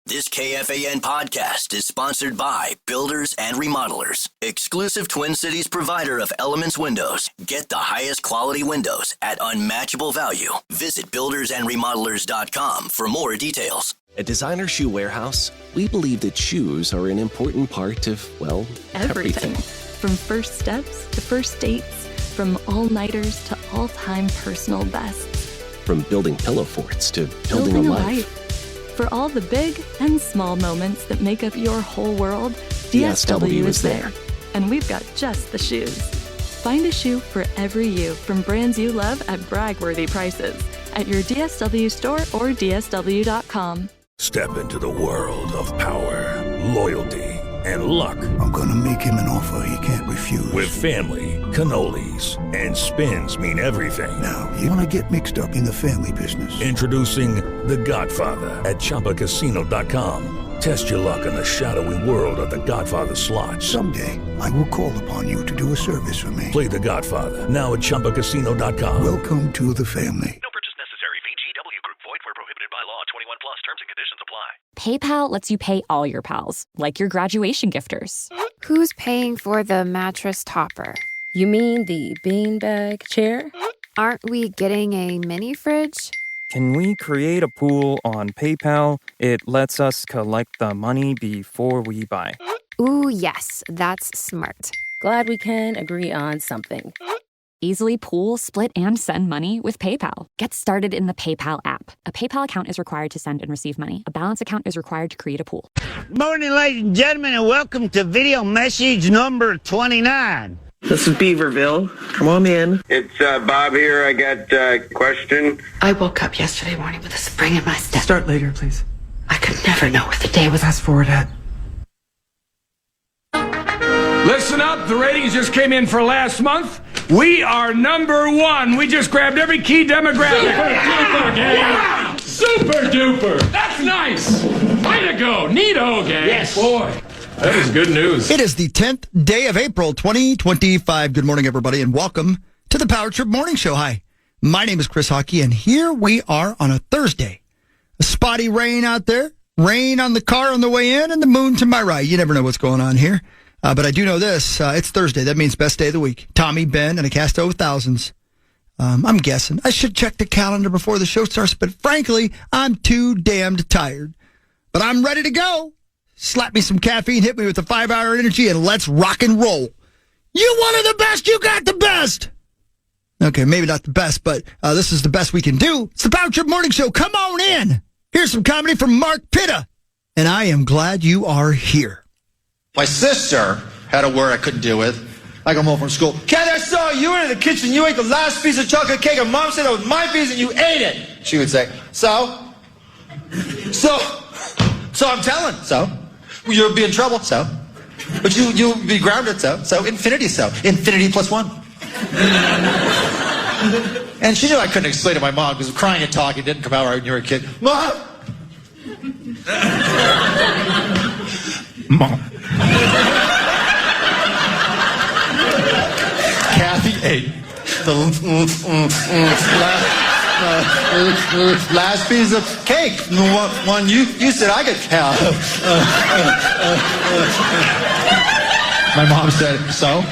This KFAN podcast is sponsored by Builders and Remodelers, exclusive Twin Cities provider of Elements Windows. Get the highest quality windows at unmatchable value. Visit buildersandremodelers.com for more details. At Designer Shoe Warehouse, we believe that shoes are an important part of, well, everything. From first steps to first dates, from all-nighters to all-time personal bests. From building pillow forts to building a life. For all the big and small moments that make up your whole world, DSW is there. And we've got just the shoes. Find a shoe for every you from brands you love at brag-worthy prices at your DSW store or DSW.com. Step into the world of power, loyalty, and luck. I'm going to make him an offer he can't refuse. With family, cannolis, and spins mean everything. Now, you want to get mixed up in the family business. Introducing The Godfather at ChumbaCasino.com. Test your luck in the shadowy world of The Godfather slot. Someday, I will call upon you to do a service for me. Play The Godfather now at ChumbaCasino.com. Welcome to the family. No purchase necessary. VGW Group. Void where prohibited by law. 21 plus. Terms and conditions apply. PayPal lets you pay all your pals, like your graduation gifters. Who's paying for the mattress topper? You mean the beanbag chair? Aren't we getting a mini fridge? Can we create a pool on PayPal? It lets us collect the money before we buy. Ooh, yes, that's smart. Glad we can agree on something. Easily pool, split, and send money with PayPal. Get started in the PayPal app. A PayPal account is required to send and receive money. A balance account is required to create a pool. Morning, ladies and gentlemen, and welcome to video message number 29. This is Beaverville. Come on in. It's Bob here. I got a question. I woke up yesterday morning with a spring in my step. Start later, please. I could never know what the day was. Fast forward, Ed. Listen up. The ratings just came in for last month. We are number one. We just grabbed every key demographic. Super duper. That's nice. Way to go. Neato, gang. Yes. Boy, that is good news. It is the 10th day of April, 2025. Good morning, everybody, and welcome to the Power Trip Morning Show. Hi, my name is Chris Hawkey, and here we are on a Thursday. A spotty rain out there, rain on the car on the way in, and the moon to my right. You never know what's going on here. But I do know this. It's Thursday. That means best day of the week. Tommy, Ben, and a cast of thousands. I'm guessing. I should check the calendar before the show starts, but frankly, I'm too damned tired. But I'm ready to go. Slap me some caffeine, hit me with the 5-hour energy, and let's rock and roll. You wanted the best, you got the best. Okay, maybe not the best, but this is the best we can do. It's the Power Trip Morning Show. Come on in. Here's some comedy from Mark Pitta, and I am glad you are here. My sister had a word I couldn't deal with. I come home from school. Kat, I saw you were in the kitchen. You ate the last piece of chocolate cake, and Mom said that was my piece, and you ate it. She would say, So I'm telling. So? You'll be in trouble. So? But you'll be grounded. So? Infinity. So? Infinity plus one. And she knew I couldn't explain to my mom because crying and talking didn't come out right when you were a kid. Mom. Kathy ate the last piece of cake. The one you said I could have. My mom said, so?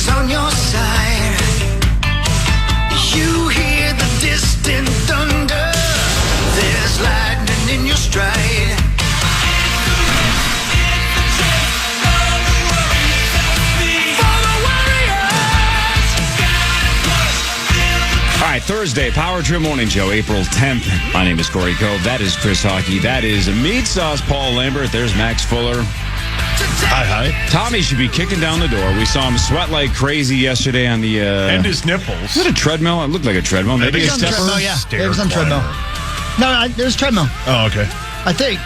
On your side, you hear the distant thunder. There's lightning in your stride. All right, Thursday, Power Trip Morning Show, April 10th. My name is Corey Cove. That is Chris Hawkey. That is Meat Sauce Paul Lambert. There's Max Fuller. Hi. Tommy should be kicking down the door. We saw him sweat like crazy yesterday on the... and his nipples. Was it a treadmill? It looked like a treadmill. Maybe a stepper? Treadmill, yeah. It was on treadmill. No, it was treadmill. Oh, okay. I think.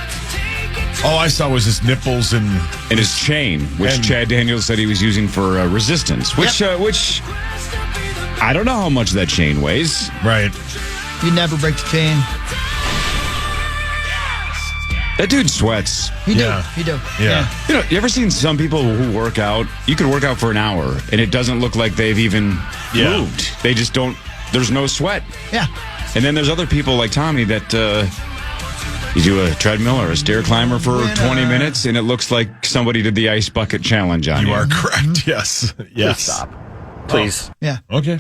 All I saw was his nipples and his chain, which Chad Daniels said he was using for resistance, which I don't know how much that chain weighs. Right. You never break the chain. That dude sweats. He do. Yeah. You know, you ever seen some people who work out? You could work out for an hour, and it doesn't look like they've even moved. They just don't. There's no sweat. Yeah. And then there's other people like Tommy that you do a treadmill or a stair climber for 20 minutes, and it looks like somebody did the ice bucket challenge on you. You are correct. Yes. Yes. Stop. Please. Yeah. Okay.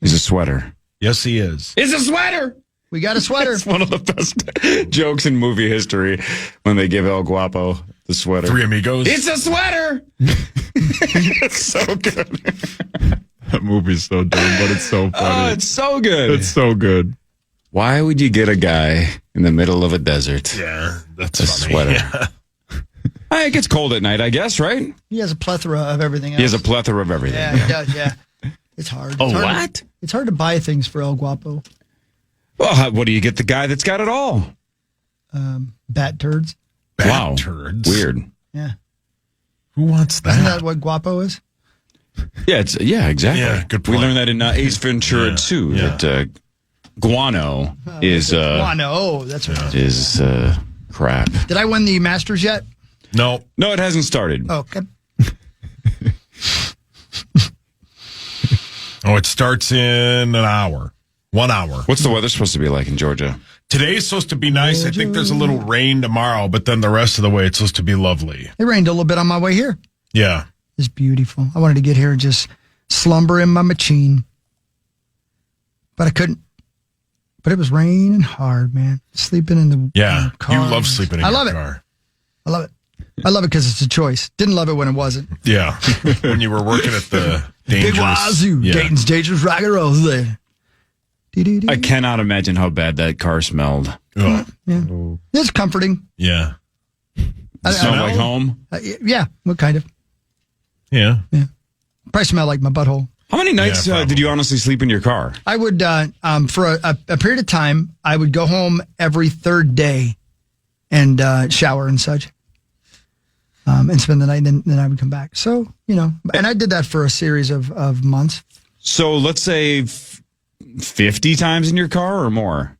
He's a sweater. Yes, he is. It's a sweater. We got a sweater. It's one of the best jokes in movie history when they give El Guapo the sweater. Three Amigos. It's a sweater. It's so good. That movie's so dumb, but it's so funny. Oh, it's so good. It's so good. Why would you get a guy in the middle of a desert? Yeah, that's a funny. Sweater. Yeah. It gets cold at night, I guess, right? He has a plethora of everything else. He has a plethora of everything. Yeah, he does, yeah. It's hard. Oh, what? It's hard to buy things for El Guapo. Well, what do you get the guy that's got it all? Bat turds. Wow. Turds. Weird. Yeah. Who wants that? Isn't that what Guapo is? Yeah, exactly. Yeah, good point. We learned that in Ace Ventura 2, that guano is... guano, that's what it is. Crap. Did I win the Masters yet? No, it hasn't started. Oh, okay. It starts in an hour. 1 hour. What's the weather supposed to be like in Georgia? Today's supposed to be nice. I think there's a little rain tomorrow, but then the rest of the way it's supposed to be lovely. It rained a little bit on my way here. Yeah. It's beautiful. I wanted to get here and just slumber in my machine. But I couldn't. But it was raining hard, man. Sleeping in the car. You love sleeping in your car. I love it. I love it because it's a choice. Didn't love it when it wasn't. Yeah. When you were working at the dangerous... Big Wazoo. Yeah. Dayton's Dangerous Rock and Roll there. I cannot imagine how bad that car smelled. Oh. Yeah. It's comforting. Yeah. It smelled like home? Yeah. What kind of? Yeah. Probably smell like my butthole. How many nights did you honestly sleep in your car? I would, for a period of time, I would go home every third day and shower and such. And spend the night, and then I would come back. So, and I did that for a series of months. So let's say 50 times in your car or more?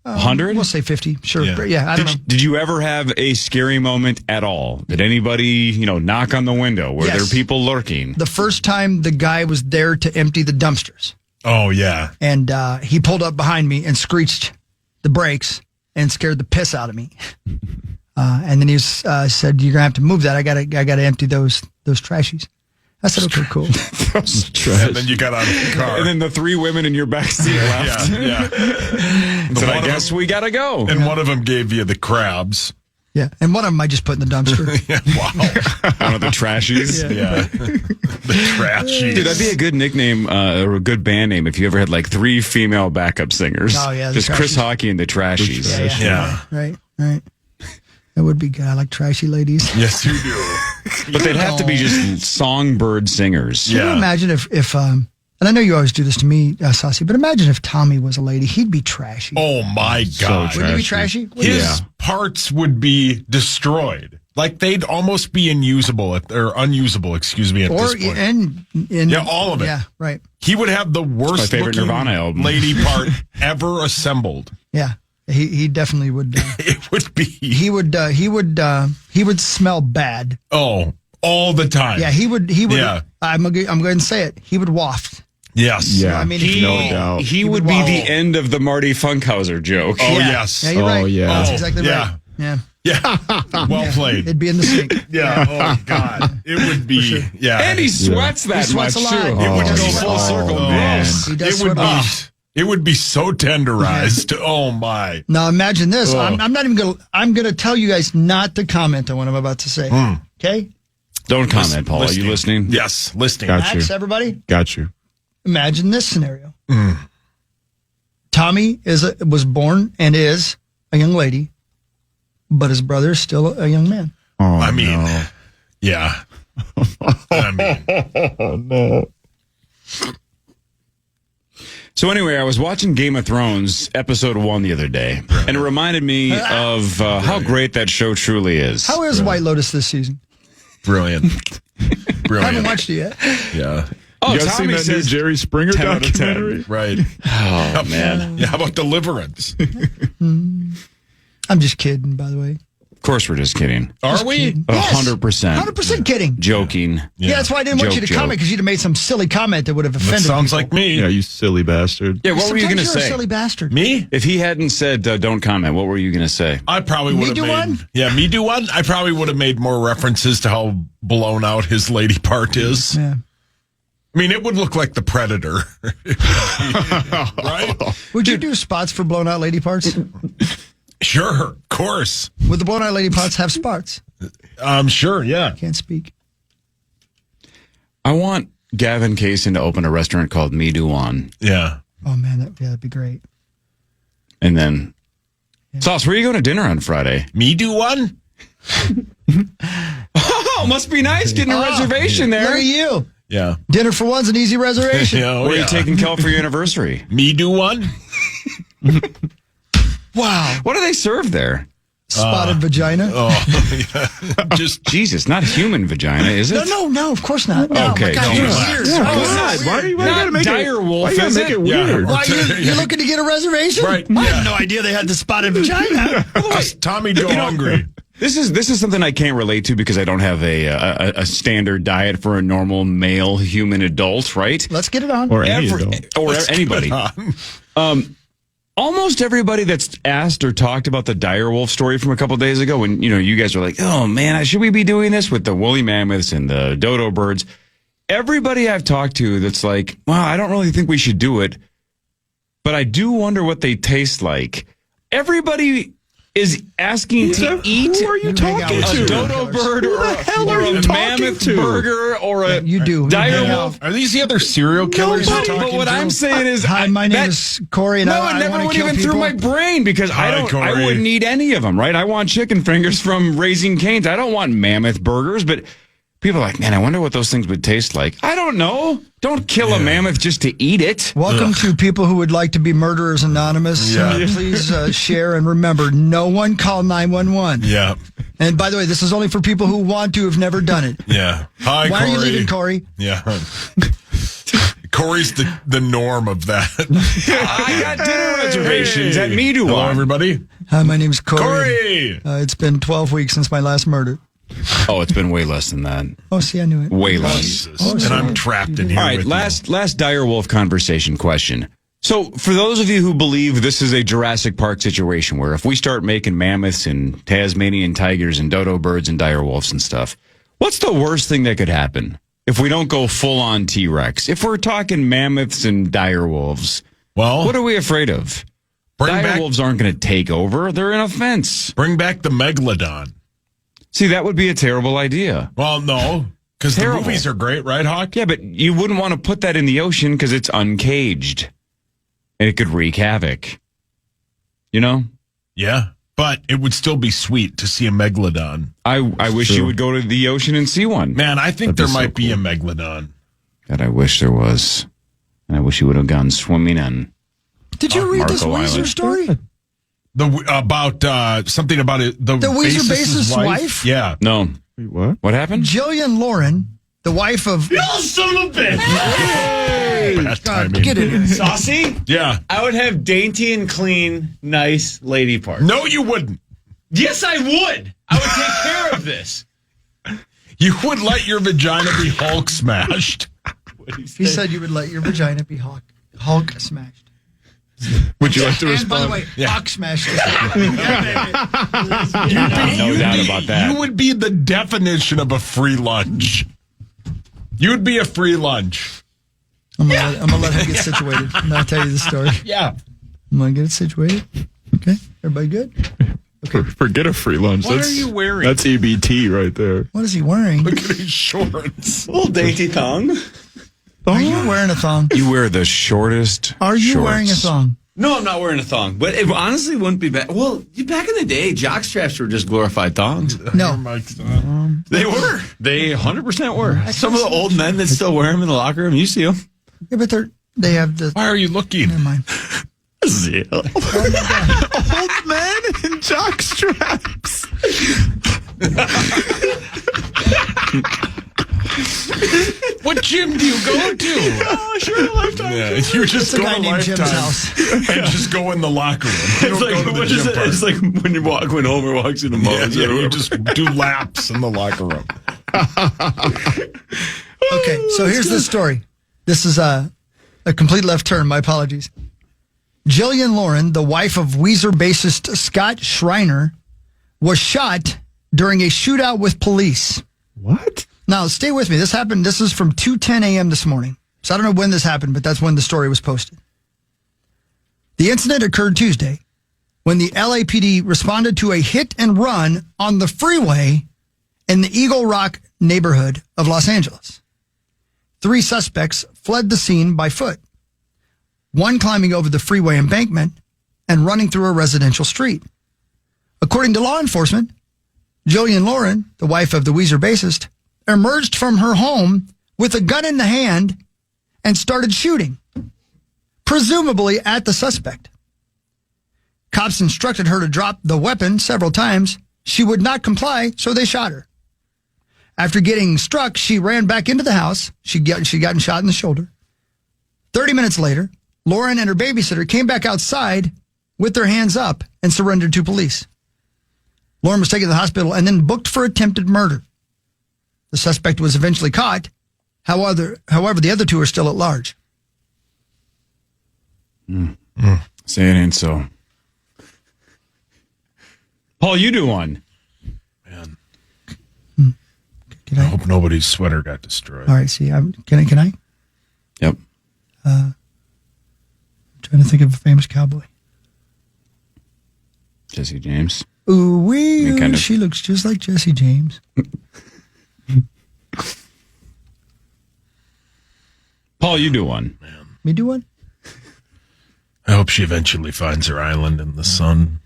100? We'll say 50, sure. Yeah, I don't know. Did you ever have a scary moment at all? Did anybody, knock on the window? Were there people lurking? The first time the guy was there to empty the dumpsters. Oh, yeah. And he pulled up behind me and screeched the brakes and scared the piss out of me. And then he said, "You're gonna have to move that. I gotta empty those trashies." I said, "Okay, cool." And then you got out of the car, and then the three women in your back seat left. Yeah. So I guess we gotta go. And one of them gave you the crabs. Yeah, and one of them I just put in the dumpster. Wow. One of the trashies. Yeah. The trashies. Dude, that'd be a good nickname or a good band name if you ever had like three female backup singers. Oh yeah, just Chris Hawkey and the Trashies. Yeah. Right. That would be good. I like trashy ladies. Yes, you do. But they'd have to be just songbird singers. Can you imagine if and I know you always do this to me, Saucy, but imagine if Tommy was a lady. He'd be trashy. Oh, my God. Wouldn't he be trashy? His parts would be destroyed. Like, they'd almost be unusable, at this point. And all of it. Yeah, right. He would have the worst my favorite looking Nirvana album. lady part ever assembled. Yeah. He definitely would. It would be. He would smell bad. Oh, all the time. Yeah, he would. Yeah. I'm going to say it. He would waft. Yes. Yeah. I mean, no doubt. He would be the end of the Marty Funkhauser joke. Oh, yes. Yeah, you're right. yeah. That's exactly right. Yeah. Well played. It'd be in the sink. Yeah. Oh, God. It would be. Sure. Yeah. And he sweats that he sweats much, a lot. too. It would be full circle. Man. He does It would sweat a lot. be. It would be so tenderized. Oh, my. Now imagine this. I'm not even going to. I'm going to tell you guys not to comment on what I'm about to say. Okay. Don't comment, Paul. Are you listening? Yes, listening. Got you. Max, everybody. Got you. Imagine this scenario. Tommy was born and is a young lady, but his brother is still a young man. Oh, I mean, yeah. I mean, no. So anyway, I was watching Game of Thrones episode 1 the other day, and it reminded me of how great that show truly is. How is White Lotus this season? Brilliant. I haven't watched it yet. Yeah. Oh, you guys seen that new Jerry Springer documentary? Right. Oh, man. Yeah, how about Deliverance? I'm just kidding, by the way. Of course we're just kidding. Are we? 100%. 100% kidding. Joking. Yeah, that's why I didn't want you to comment, because you'd have made some silly comment that would have offended sounds people. like me. Yeah, you silly bastard. Yeah, what were you going to Sometimes you're say? a silly bastard. Me? If he hadn't said don't comment, what were you going to say? I probably would have do made one? Yeah, me do one. I probably would have made more references to how blown out his lady part is. Yeah. I mean, it would look like the Predator. Right? Would you do spots for blown out lady parts? Sure, of course. Would the blown out lady parts have spots? Sure, yeah. Can't speak. I want Gavin Kaysen to open a restaurant called Me Do One. Yeah. Oh, man, that'd be great. And then, Sauce, where are you going to dinner on Friday? Me Do One? Oh, must be nice getting a reservation there. Look at you. Yeah. Dinner for one's an easy reservation. Yeah, Where are you taking Kel for your anniversary? Me Do One? Wow. What do they serve there? Spotted vagina? Oh, yeah. Just Jesus, not human vagina, is it? No, of course not. No, Okay. my God, you're weird. God, why you gotta make dire wolf, why you is gotta make it? it weird? Why, you're looking to get a reservation? Right, I yeah. had no idea they had the spotted vagina. Tommy Joe hungry. This is something I can't relate to because I don't have a standard diet for a normal male human adult, right? Let's get it on. Or any adult. Or anybody. Almost everybody that's asked or talked about the dire wolf story from a couple days ago, when you guys were like, "Oh man, should we be doing this with the woolly mammoths and the dodo birds?" Everybody I've talked to that's like, "Well, I don't really think we should do it, but I do wonder what they taste like." Everybody is asking to eat who are you talking to? a dodo bird or a mammoth burger or a dire wolf. Are these the other serial killers you're talking But what I'm saying is, Hi, my name is Corey, and I it never want went to kill even people. through my brain because I wouldn't eat any of them, right? I want chicken fingers from Raising Cane's. I don't want mammoth burgers, but people are like, man, I wonder what those things would taste like. I don't know. Don't kill a mammoth just to eat it. Welcome to people who would like to be murderers anonymous. Please share and remember, no one call 911. Yeah. And by the way, this is only for people who want to, have never done it. Yeah. Hi, Why Corey. are you leaving, Corey? Yeah. Corey's the norm of that. I got dinner reservations at Me Do Hello, One. everybody. Hi, my name's Corey. Corey! It's been 12 weeks since my last murder. Oh, it's been way less than that. Oh, see, I knew it. Way less. And I'm trapped in here. All right, with last dire wolf conversation question. So, for those of you who believe this is a Jurassic Park situation where if we start making mammoths and Tasmanian tigers and dodo birds and dire wolves and stuff, what's the worst thing that could happen if we don't go full on T-Rex? If we're talking mammoths and dire wolves, what are we afraid of? Dire wolves aren't going to take over. They're in a fence. Bring back the megalodon. See, that would be a terrible idea. Well, no, because the movies are great, right, Hawk? Yeah, but you wouldn't want to put that in the ocean because it's uncaged. And it could wreak havoc. You know? Yeah, but it would still be sweet to see a megalodon. I wish you would go to the ocean and see one. Man, I think there might be a megalodon. God, I wish there was. And I wish you would have gone swimming in. Did you read this Marco Weezer Island. story? Something about it. The Weezer bassist's wife? Yeah. No. Wait, what? What happened? Jillian Lauren, the wife of... You son of a bitch! Bad timing. Get it in. Saucy? Yeah. I would have dainty and clean, nice lady parts. No, you wouldn't. Yes, I would. I would take care of this. You would let your vagina be Hulk smashed. He said you would let your vagina be Hulk smashed. Would you like to And respond? by the way, Hulk smashed. No doubt about that. You would be the definition of a free lunch. You would be a free lunch. I'm gonna let him get situated, and I'll tell you the story. Yeah. I'm gonna get it situated. Okay, everybody good? Okay. Forget a free lunch. What are you wearing? That's EBT right there. What is he wearing? Look at his shorts. Little dainty thong. Are you wearing a thong? You wear the shortest Are you shorts. wearing a thong? No, I'm not wearing a thong. But it honestly wouldn't be bad. Well, back in the day, jock straps were just glorified thongs. No. They were. They 100% were. Some of the old men that still wear them in the locker room, you see them. Yeah, but they're They have the. Why are you looking? Never mind. Zeal. Oh my God. Old men in jock straps. What gym do you go to? Oh, sure, Lifetime. Yeah, you just go to Lifetime and just go in the locker room. You don't go to the gym part. It's like when Homer walks into Moe's. Yeah, you just do laps in the locker room. Okay, so here's the story. This is a complete left turn. My apologies. Jillian Lauren, the wife of Weezer bassist Scott Schreiner, was shot during a shootout with police. What? Now, stay with me. This happened. This is from 2:10 a.m. this morning. So I don't know when this happened, but that's when the story was posted. The incident occurred Tuesday when the LAPD responded to a hit and run on the freeway in the Eagle Rock neighborhood of Los Angeles. 3 suspects fled the scene by foot, one climbing over the freeway embankment and running through a residential street. According to law enforcement, Jillian Lauren, the wife of the Weezer bassist, emerged from her home with a gun in the hand and started shooting, presumably at the suspect. Cops instructed her to drop the weapon several times. She would not comply, so they shot her. After getting struck, she ran back into the house. She'd gotten shot in the shoulder. 30 minutes later, Lauren and her babysitter came back outside with their hands up and surrendered to police. Lauren was taken to the hospital and then booked for attempted murder. The suspect was eventually caught. However, the other 2 are still at large. Say it ain't so. Paul, you do one. Man. I hope nobody's sweater got destroyed. All right, see, can I? Yep. I'm trying to think of a famous cowboy. Jesse James. Ooh, wee, Kind of. she looks just like Jesse James. Paul, you do one. Man. Me do one? I hope she eventually finds her island in the sun.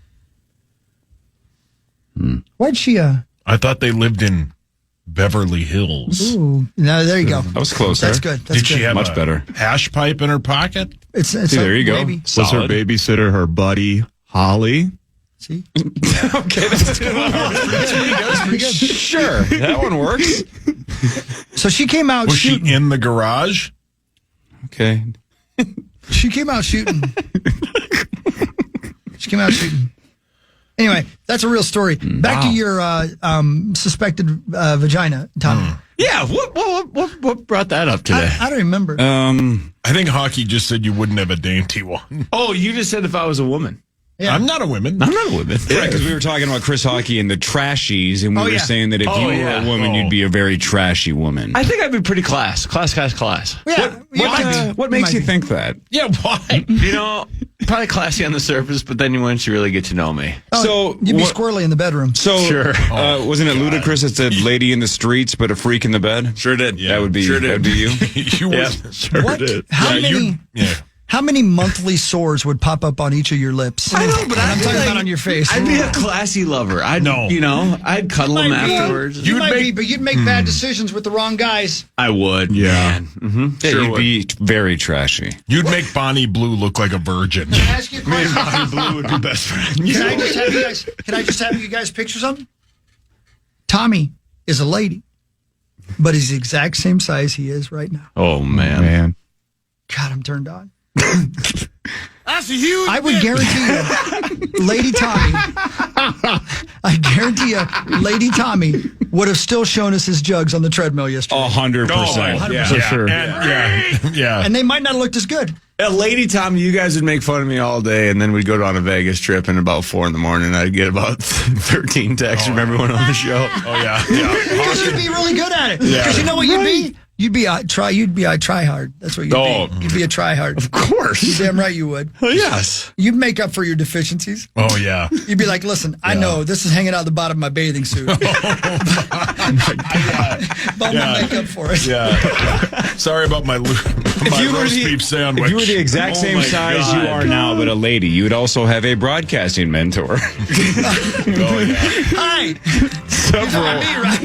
Why'd she, I thought they lived in Beverly Hills. Ooh, no, there you go. That was closer. That's good. That's Did she good. have Much a better. hash pipe in her pocket? It's See, there you go. maybe. Was her Solid. babysitter her buddy, Holly? See? Okay, that's good. Sure, that one works. So she came out Was shooting. she in the garage? Okay. She came out shooting. She came out shooting. Anyway, that's a real story. Back to your suspected vagina, Tommy. Yeah, what brought that up today? I don't remember. I think Hawkey just said you wouldn't have a dainty one. Oh, you just said if I was a woman. Yeah. I'm not a woman. I'm not a woman. Right, because we were talking about Chris Hawkey and the trashies, and we were saying that if you were a woman, you'd be a very trashy woman. I think I'd be pretty class. Class. Yeah, What makes you think that? Yeah, why? You know, probably classy on the surface, but then once you really get to know me. So you'd be squirrely in the bedroom. So Sure. Wasn't it ludicrous that said "lady in the streets, but a freak in the bed"? Sure did. That would be. Sure did. That'd be you. You would. Sure did. How many monthly sores would pop up on each of your lips? I know, but I'm talking about on your face. I'd be a classy lover. I'd cuddle him afterwards. You'd make bad decisions with the wrong guys. I would. Yeah. Mm-hmm. Yeah, you'd be very trashy. You'd make Bonnie Blue look like a virgin. Can I ask you a Me and question? Bonnie Blue would be best friends. Can I just have you guys picture something? Tommy is a lady, but he's the exact same size he is right now. Oh, man. God, I'm turned on. That's a huge I would guarantee you, Lady Tommy, I guarantee you, Lady Tommy would have still shown us his jugs on the treadmill yesterday. 100%. For sure. Yeah. And they might not have looked as good. Lady Tommy, you guys would make fun of me all day, and then we'd go on a Vegas trip, and about 4 a.m, I'd get about 13 texts from everyone on the show. Oh, yeah. Because you'd be really good at it. Because you know what you'd be? You'd be a try hard. That's what you'd be. You'd be a try hard. Of course. You're damn right you would. Oh, yes. You'd make up for your deficiencies. Oh, yeah. You'd be like, listen, I know this is hanging out the bottom of my bathing suit. But I'm going to make up for it. Yeah. Sorry about my my roast beef sandwich. If you were the exact same size you are now, but a lady, you would also have a broadcasting mentor. Hi. Several. Me, right?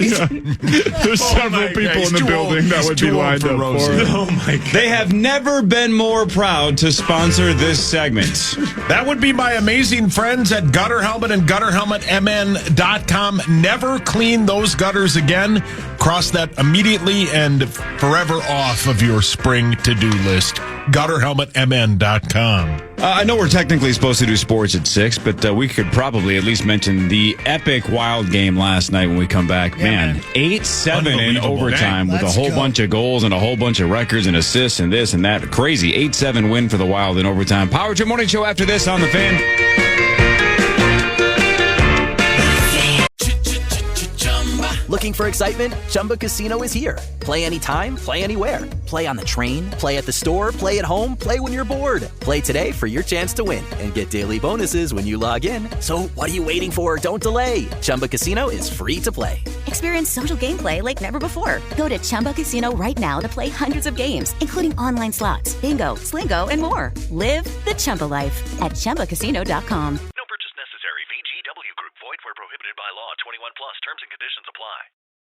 There's several people in the building that would be lined up for it. Oh my God. They have never been more proud to sponsor this segment. That would be my amazing friends at Gutter Helmet and GutterHelmetMN.com. Never clean those gutters again. Cross that immediately and forever off of your spring to-do list. GutterHelmetMN.com. I know we're technically supposed to do sports at 6, but we could probably at least mention the epic Wild game last night when we come back. Man, 8-7 in overtime with a whole bunch of goals and a whole bunch of records and assists and this and that. Crazy 8-7 win for the Wild in overtime. Power Trip Morning Show after this on The Fan. Looking for excitement? Chumba Casino is here. Play anytime, play anywhere. Play on the train, play at the store, play at home, play when you're bored. Play today for your chance to win and get daily bonuses when you log in. So what are you waiting for? Don't delay. Chumba Casino is free to play. Experience social gameplay like never before. Go to Chumba Casino right now to play hundreds of games, including online slots, bingo, Slingo, and more. Live the Chumba life at ChumbaCasino.com. No purchase necessary. VGW Group. Void where prohibited by law. 21 plus. Terms and conditions apply.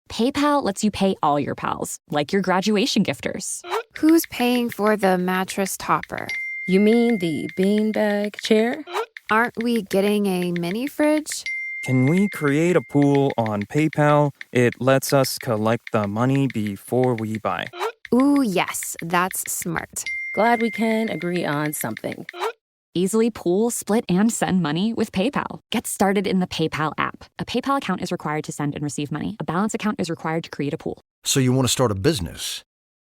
PayPal lets you pay all your pals, like your graduation gifters. Who's paying for the mattress topper? You mean the beanbag chair? Aren't we getting a mini fridge? Can we create a pool on PayPal? It lets us collect the money before we buy. Ooh, yes, that's smart. Glad we can agree on something. Easily pool, split, and send money with PayPal. Get started in the PayPal app. A PayPal account is required to send and receive money. A balance account is required to create a pool. So you want to start a business?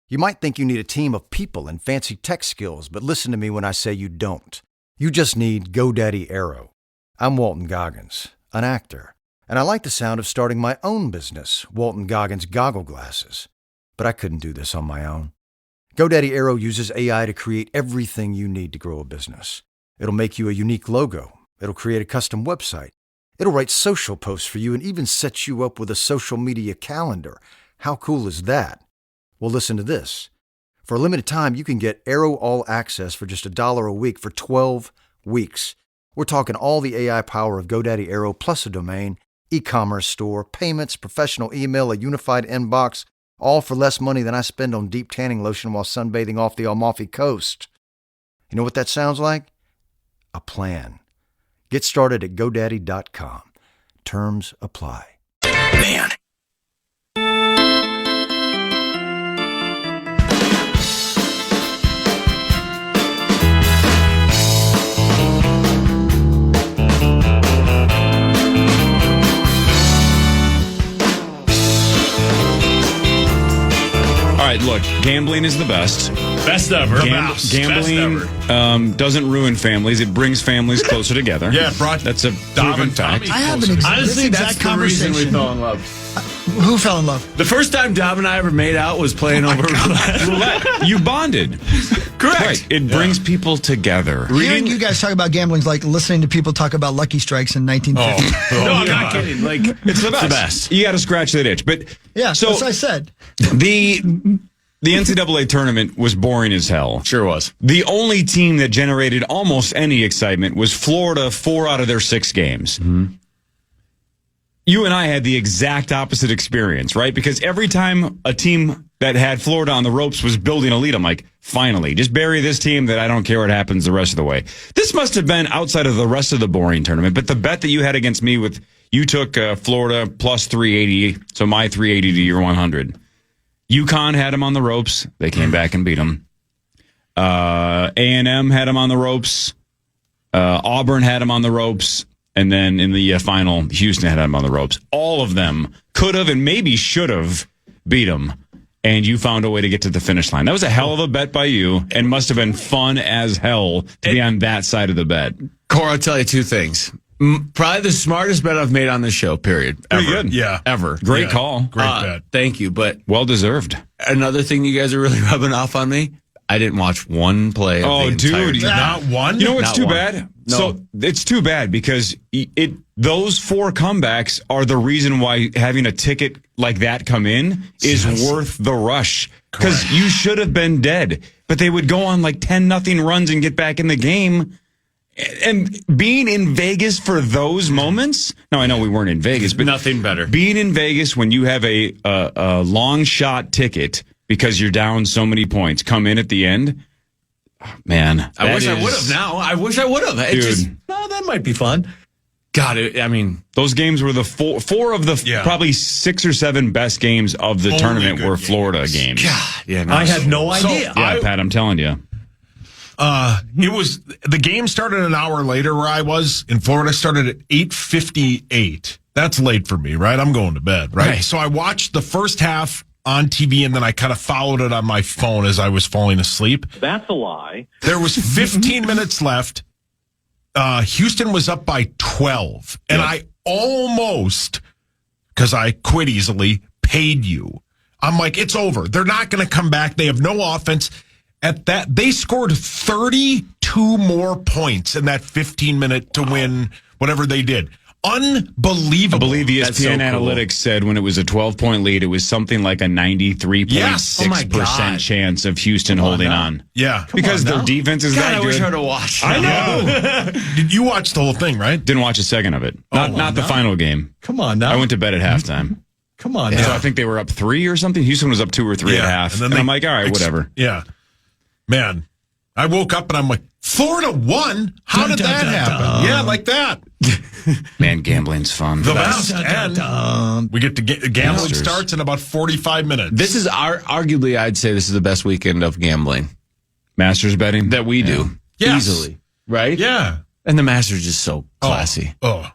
You might think you need a team of people and fancy tech skills, but listen to me when I say you don't. You just need GoDaddy Aero. I'm Walton Goggins, an actor, and I like the sound of starting my own business, Walton Goggins Goggle Glasses. But I couldn't do this on my own. GoDaddy Aero uses AI to create everything you need to grow a business. It'll make you a unique logo. It'll create a custom website. It'll write social posts for you and even set you up with a social media calendar. How cool is that? Well, listen to this. For a limited time, you can get Aero All Access for just $1 a week for 12 weeks. We're talking all the AI power of GoDaddy Aero plus a domain, e-commerce store, payments, professional email, a unified inbox, all for less money than I spend on deep tanning lotion while sunbathing off the Amalfi Coast. You know what that sounds like? A plan. Get started at GoDaddy.com. Terms apply. Man. All right, look, gambling is the best. Best ever. Gambling doesn't ruin families. It brings families closer together. Yeah, that's a proven fact. I have an Honestly, that's the reason we fell in love. Who fell in love? The first time Dom and I ever made out was playing over roulette. You bonded. Correct. Right. It brings people together. Hearing you guys talk about gambling is like listening to people talk about Lucky Strikes in 1950. No, I'm not kidding. Like, it's the best. You got to scratch that itch. But yeah, so that's what I said. The NCAA tournament was boring as hell. Sure was. The only team that generated almost any excitement was Florida 4 out of their 6 games. Mm-hmm. You and I had the exact opposite experience, right? Because every time a team that had Florida on the ropes was building a lead, I'm like, finally, just bury this team that I don't care what happens the rest of the way. This must have been outside of the rest of the boring tournament, but the bet that you had against me you took Florida plus 380, so my 380 to your 100. UConn had them on the ropes. They came back and beat them. A&M had them on the ropes. Auburn had them on the ropes. And then in the final, Houston had them on the ropes. All of them could have and maybe should have beat them. And you found a way to get to the finish line. That was a hell of a bet by you and must have been fun as hell to be on that side of the bet. Cora, I'll tell you 2 things. Probably the smartest bet I've made on this show, period. Pretty Ever. good. Yeah. Ever. Great call. Great bet. Thank you. But well-deserved. Another thing you guys are really rubbing off on me, I didn't watch one play of the entire dude. time. Not one? You know what's Not too one. bad? No. So it's too bad because those 4 comebacks are the reason why having a ticket like that come in is worth the rush. because you should have been dead. But they would go on like 10-0 runs and get back in the game. And being in Vegas for those moments, no, I know we weren't in Vegas, but nothing better. Being in Vegas when you have a long shot ticket because you're down so many points, come in at the end, man. I wish I would have now. I wish I would have. That might be fun. God, those games were the four of the probably 6 or 7 best games of the tournament were Florida games. God, I had no idea. Pat, I'm telling you. The game started an hour later where I was in Florida. Started at 8:58. That's late for me, right? I'm going to bed, right? So I watched the first half on TV and then I kind of followed it on my phone as I was falling asleep. That's a lie. There was 15 minutes left. Houston was up by 12, and I almost, because I quit easily, paid you. I'm like, it's over. They're not going to come back. They have no offense. At that, they scored 32 more points in that 15-minute to win whatever they did. Unbelievable. I believe ESPN Analytics said when it was a 12-point lead, it was something like a 93.6% chance of Houston holding on. Yeah. Because their defense is that good. I wish I would have watched. I know. Did you watch the whole thing, right? Didn't watch a second of it. Not the final game. Come on now. I went to bed at halftime. Come on So now. I think they were up 3 or something. Houston was up 2 or 3 at half. And I'm like, all right, whatever. Yeah. Man, I woke up and I'm like, Florida won? How did that happen? Yeah, like that. Man, gambling's fun. The best. And we get to gambling starts in about 45 minutes. This is arguably, I'd say this is the best weekend of gambling. Masters betting? That we do. Yes. Easily. Right? Yeah. And the Masters is so classy. Oh.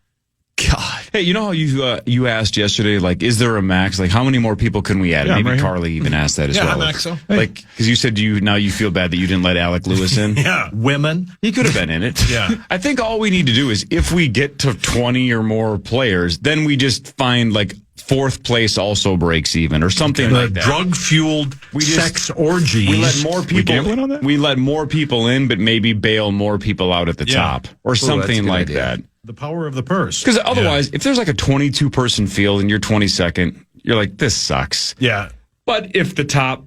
God. Hey, you know how you asked yesterday, like, is there a max? Like, how many more people can we add? Yeah, Maybe right Carly even asked that as well. Yeah, Maxo. Like, because you said now you feel bad that you didn't let Alec Lewis in. Yeah. Women. He could have been in it. Yeah. I think all we need to do is if we get to 20 or more players, then we just find like 4th place also breaks even or something like that. Drug-fueled sex orgies. We let more people gambling on that? We let more people in, but maybe bail more people out at the top or something like that. The power of the purse. Because otherwise, if there's like a 22-person field and you're 22nd, you're like, this sucks. Yeah. But if the top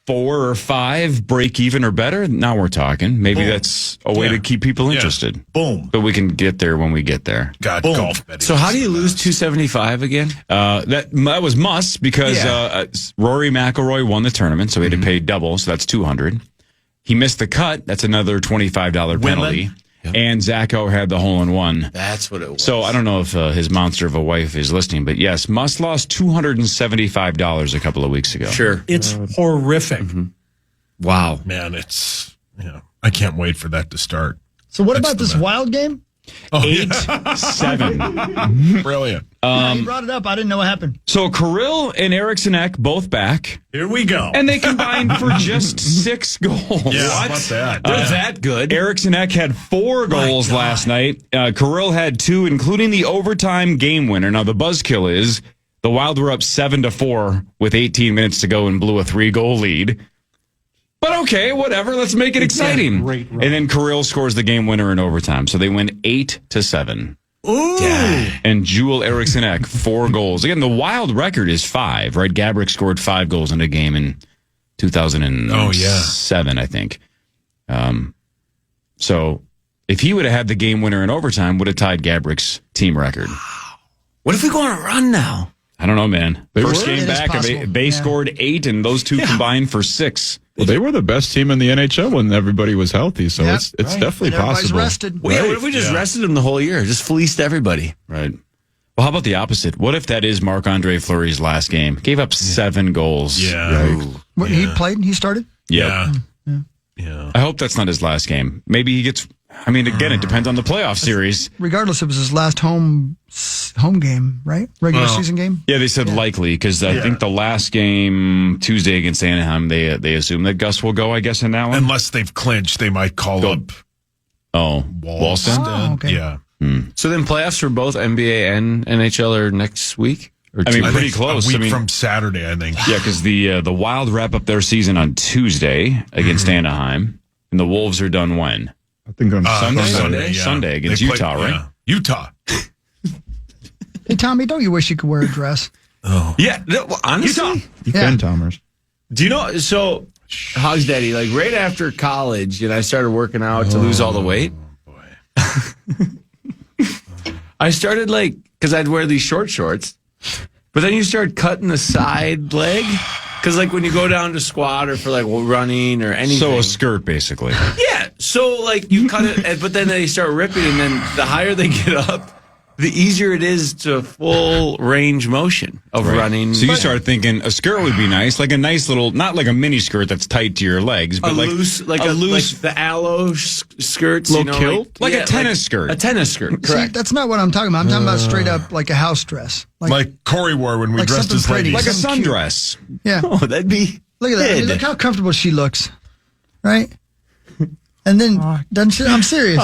4 or 5 break even or better, now we're talking. Maybe that's a way to keep people interested. Boom. But we can get there when we get there. God, golf betting. So how do you lose 275 again? That was must because Rory McIlroy won the tournament, so he had to pay double, so that's $200. He missed the cut. That's another $25 penalty. Yep. And Zacho had the hole-in-one. That's what it was. So I don't know if his monster of a wife is listening, but yes, Must lost $275 a couple of weeks ago. Sure. It's horrific. Mm-hmm. Wow. Man, I can't wait for that to start. So what about this wild game? 8-7. Brilliant. You brought it up. I didn't know what happened. So Kirill and Eriksson Ek both back. Here we go. And they combined for just 6 goals. Yeah, what? What's that? They're that good. Eriksson Ek had 4 goals last night. Kirill had 2, including the overtime game winner. Now, the buzzkill is the Wild were up 7-4 with 18 minutes to go and blew a 3-goal lead. But okay, whatever. Let's make it exciting. Great run. And then Kirill scores the game winner in overtime. So they win 8-7. Ooh. And Joel Eriksson Ek, 4 goals. Again, the Wild record is 5, right? Gabrick scored 5 goals in a game in 2007, I think. So if he would have had the game winner in overtime, would have tied Gabrick's team record. What if we go on a run now? I don't know, man. First game back, they Yeah. scored 8, and those 2 combined for 6. Well, they were the best team in the NHL when everybody was healthy, so it's definitely And everybody's possible. rested. Well, what if we just rested them the whole year? Just fleeced everybody. Right. Well, how about the opposite? What if that is Marc-Andre Fleury's last game? Gave up 7 goals. Yeah. What, he played? He started? Yep. Yeah. I hope that's not his last game. Maybe he gets... I mean, again, it depends on the playoff series. Regardless, it was his last home game, right? Regular season game? Yeah, they said likely, because I think the last game, Tuesday against Anaheim, they assume that Gus will go, I guess, in that one. Unless they've clinched, they might call up Walston? Oh, okay. Yeah. So then playoffs for both NBA and NHL are next week? Or I mean, I pretty think close. A week from Saturday, I think. Yeah, because the Wild wrap up their season on Tuesday against Anaheim, and the Wolves are done when? I think on Sunday against Utah, right? Yeah. Utah. Hey, Tommy, don't you wish you could wear a dress? Yeah. Well, honestly, You can, Tomers. Do you know? So, How's Daddy? Like right after college, I started working out to lose all the weight. I started because I'd wear these short shorts, but then you start cutting the side leg. Because when you go down to squat or for running or anything. So a skirt, basically. Yeah. So you cut it, but then they start ripping, and then the higher they get up, the easier it is to full range motion of running. So you start thinking a skirt would be nice, like a nice little, not like a mini skirt that's tight to your legs, but a loose, the aloe skirts, little kilt, like a tennis skirt. A tennis skirt, correct? See, that's not what I'm talking about. I'm talking about straight up like a house dress, like Corey wore when we dressed as ladies, like a sundress. Yeah. Oh, that'd be. Look at that. I mean, look how comfortable she looks, right? And then doesn't she? I'm serious.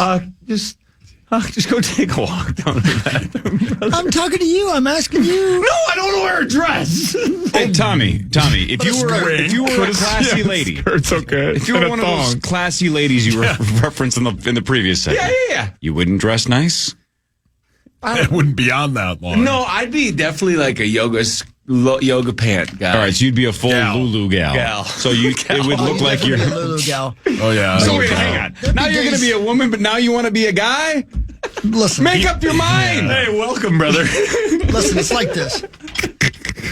Just go take a walk down to the bathroom, brother. I'm talking to you. I'm asking you. No, I don't want to wear a dress. Hey, Tommy, if you were a classy lady, it's okay. If you were one of those classy ladies you referenced in the previous segment, yeah, you wouldn't dress nice. It wouldn't be on that long. No, I'd be definitely like a yoga pant guy. All right, so you'd be a full Lulu gal. So it would look like you're a Lulu gal. Oh yeah. So wait, hang on. Now you're going to be a woman, but now you want to be a guy? Listen, make up your mind. Hey, welcome, brother. Listen, it's like this.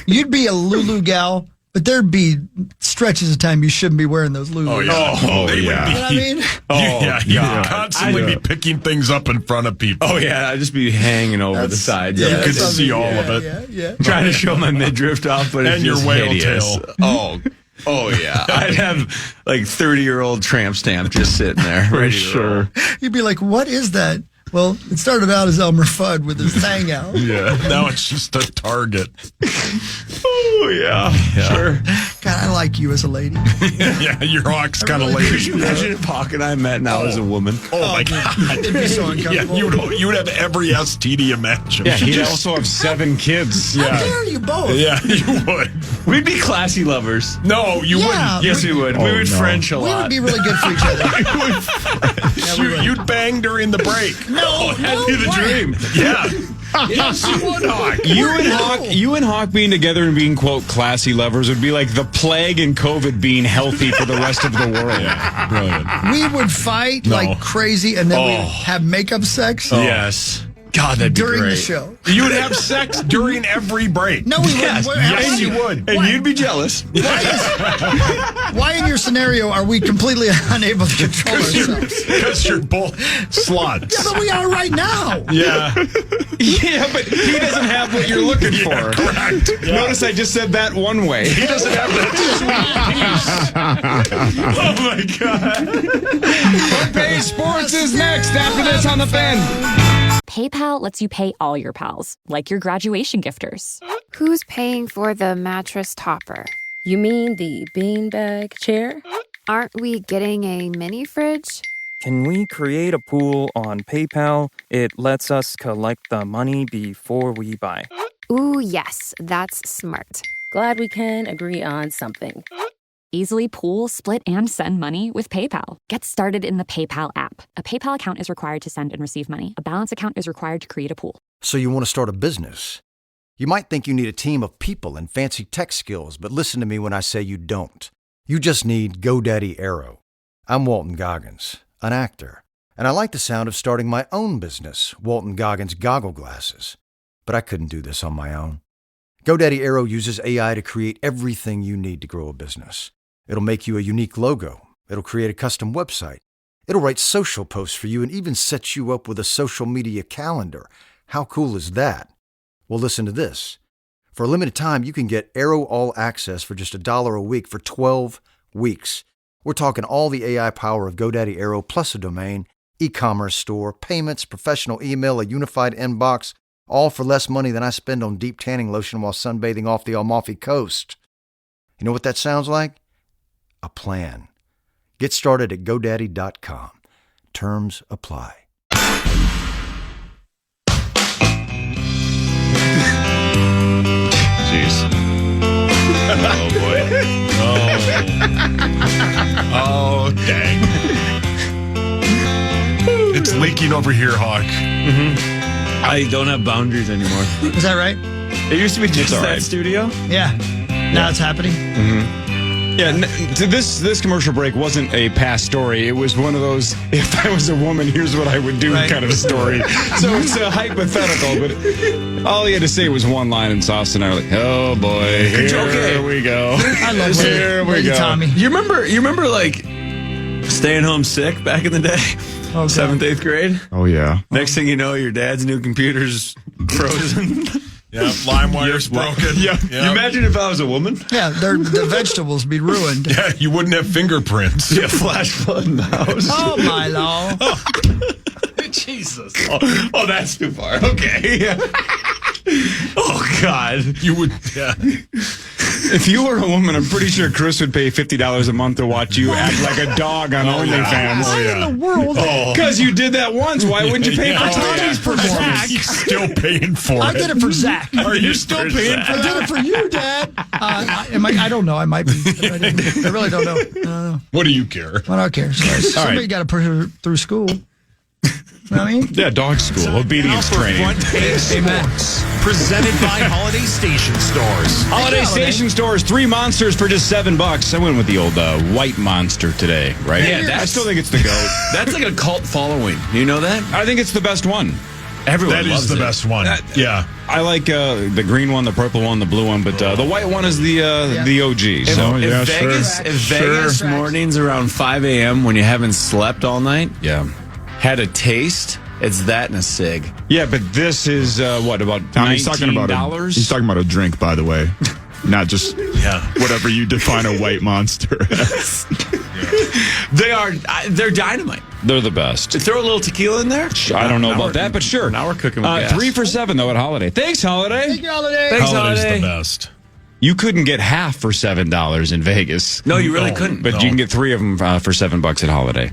You'd be a Lulu gal, but there'd be stretches of time you shouldn't be wearing those Lulu. Oh yeah. Oh yeah. You know what I mean? You would constantly be picking things up in front of people. Oh yeah, I'd just be hanging over the sides. You could see all of it. Yeah. Trying to show my midriff off, but and it's your whale hideous. tail. Oh yeah. I'd have 30-year-old tramp stamp just sitting there, ready to roll. You'd be like, "What is that?" Well, it started out as Elmer Fudd with his thing out. Yeah, now it's just a target. Oh, yeah. Sure. God, I like you as a lady. Yeah, your Hawk's kind of lady. Could you imagine if Hawk and I met now as a woman? Oh, my God. It'd be so uncomfortable. Yeah, you would have every STD imaginable. Yeah, he'd also have 7 kids. How dare you both? Yeah, you would. We'd be classy lovers. No, you wouldn't. Yes, we would. We would French a lot. We would be really good for each other. You'd bang during the break. No, that'd be the dream. Yeah. Yes, you would, Hawk. You and Hawk being together and being, quote, classy lovers would be like the plague and COVID being healthy for the rest of the world. Yeah, brilliant. We would fight like crazy, and then we'd have makeup sex. Yes. God, that'd be during great. the show. You would have sex during every break. No, we wouldn't. Yes, you would. And you'd be jealous. Why in your scenario are we completely unable to control ourselves? Because you're both sluts. Yeah, but we are right now. Yeah. Yeah, but he doesn't have what you're looking for. Correct. Yeah. Notice I just said that one way. He doesn't have that sweet piece. Oh, my God. Okay, sports is next after this on the Fan. PayPal lets you pay all your pals, like your graduation gifters. Who's paying for the mattress topper? You mean the beanbag chair? Aren't we getting a mini fridge? Can we create a pool on PayPal? It lets us collect the money before we buy. Ooh, yes, that's smart. Glad we can agree on something. Easily pool, split, and send money with PayPal. Get started in the PayPal app. A PayPal account is required to send and receive money. A balance account is required to create a pool. So you want to start a business? You might think you need a team of people and fancy tech skills, but listen to me when I say you don't. You just need GoDaddy Aero. I'm Walton Goggins, an actor, and I like the sound of starting my own business, Walton Goggins Goggle Glasses. But I couldn't do this on my own. GoDaddy Aero uses AI to create everything you need to grow a business. It'll make you a unique logo. It'll create a custom website. It'll write social posts for you and even set you up with a social media calendar. How cool is that? Well, listen to this. For a limited time, you can get Aero All Access for just $1 a week for 12 weeks. We're talking all the AI power of GoDaddy Aero plus a domain, e-commerce store, payments, professional email, a unified inbox, all for less money than I spend on deep tanning lotion while sunbathing off the Amalfi Coast. You know what that sounds like? A plan. Get started at GoDaddy.com. Terms apply. Jeez. Oh, boy. Oh, dang. It's leaking over here, Hawk. Mm-hmm. I don't have boundaries anymore. Is that right? It used to be just that studio. Yeah. Now it's happening. Mm-hmm. Yeah, this commercial break wasn't a past story. It was one of those, if I was a woman, here's what I would do kind of a story. So it's a hypothetical, but all he had to say was one line, and Sauce and I were like, oh boy, here we go. I love Here we go. Tommy. You remember like staying home sick back in the day? Okay. 7th, 8th grade? Oh, yeah. Next thing you know, your dad's new computer's frozen. Yeah, LimeWire's broken. Yeah. You imagine if I was a woman? Yeah, the vegetables be ruined. Yeah, you wouldn't have fingerprints. Yeah, flash flood in the house. Oh, my Lord. Jesus. Oh, that's too far. Okay. Oh, God. You would, yeah. If you were a woman, I'm pretty sure Chris would pay $50 a month to watch you act like a dog on OnlyFans. Why in the world? Because you did that once. Why wouldn't you pay for Tommy's performance? He's still paying for it. I did it for Zach. Are you still paying for I did it for you, Dad. I don't know. I might be. I really don't know. I don't know. What do you care? I don't care. Somebody got to put her through school. You know what I mean? Yeah, dog school, obedience training. Front Page Sports, presented by Holiday Station Stores. Holiday Station Stores, 3 monsters for just $7. I went with the old white monster today, right? Yeah, I still think it's the GOAT. That's like a cult following. You know that? I think it's the best one. Everyone That loves is the it. best one. Yeah. I like the green one, the purple one, the blue one, but the white one is the OG. So If Vegas mornings around 5 a.m. when you haven't slept all night, had a taste, it's that and a cig. Yeah, but this is what, about Tommy's $19? He's talking about a drink, by the way. Not just whatever you define a white monster as. They're dynamite. They're the best. Throw a little tequila in there. I don't know about that, but sure. Now we're cooking with gas. 3 for $7 though at Holiday. Thanks, Holiday. Thank you, Holiday. Thanks, Holiday's Holiday. the best. You couldn't get half for $7 in Vegas. No, you really couldn't. But you can get 3 of them for $7 at Holiday.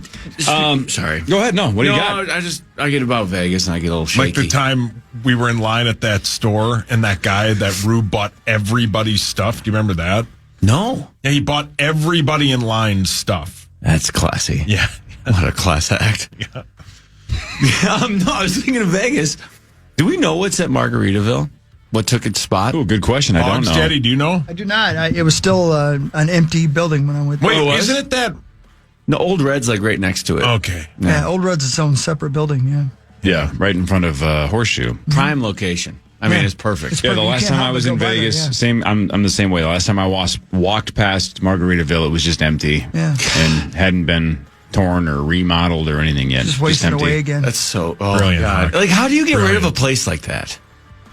Sorry. Go ahead. No, what do you got? I get about Vegas and I get a little shaky. Like the time we were in line at that store and that guy, that Rube, bought everybody's stuff. Do you remember that? No. Yeah, he bought everybody in line stuff. That's classy. Yeah. What a class act. Yeah. No, I was thinking of Vegas. Do we know what's at Margaritaville? What took its spot? Oh, good question. I don't know. Daddy, do you know? I do not. It was still an empty building when I went there. Wait, isn't it that? The Old Red's like right next to it. Okay. Yeah, Old Red's its own separate building, yeah. Yeah, right in front of Horseshoe. Prime location. I mean, it's perfect. It's Yeah, the perfect. You last can't time I help was but in go by there, Vegas, yeah. same. I'm the same way. The last time I walked past Margaritaville, it was just empty. Yeah. And hadn't been torn or remodeled or anything yet. Just wasting empty. away again. That's so Brilliant, God. Mark. Like, how do you get rid of Brilliant. a place like that?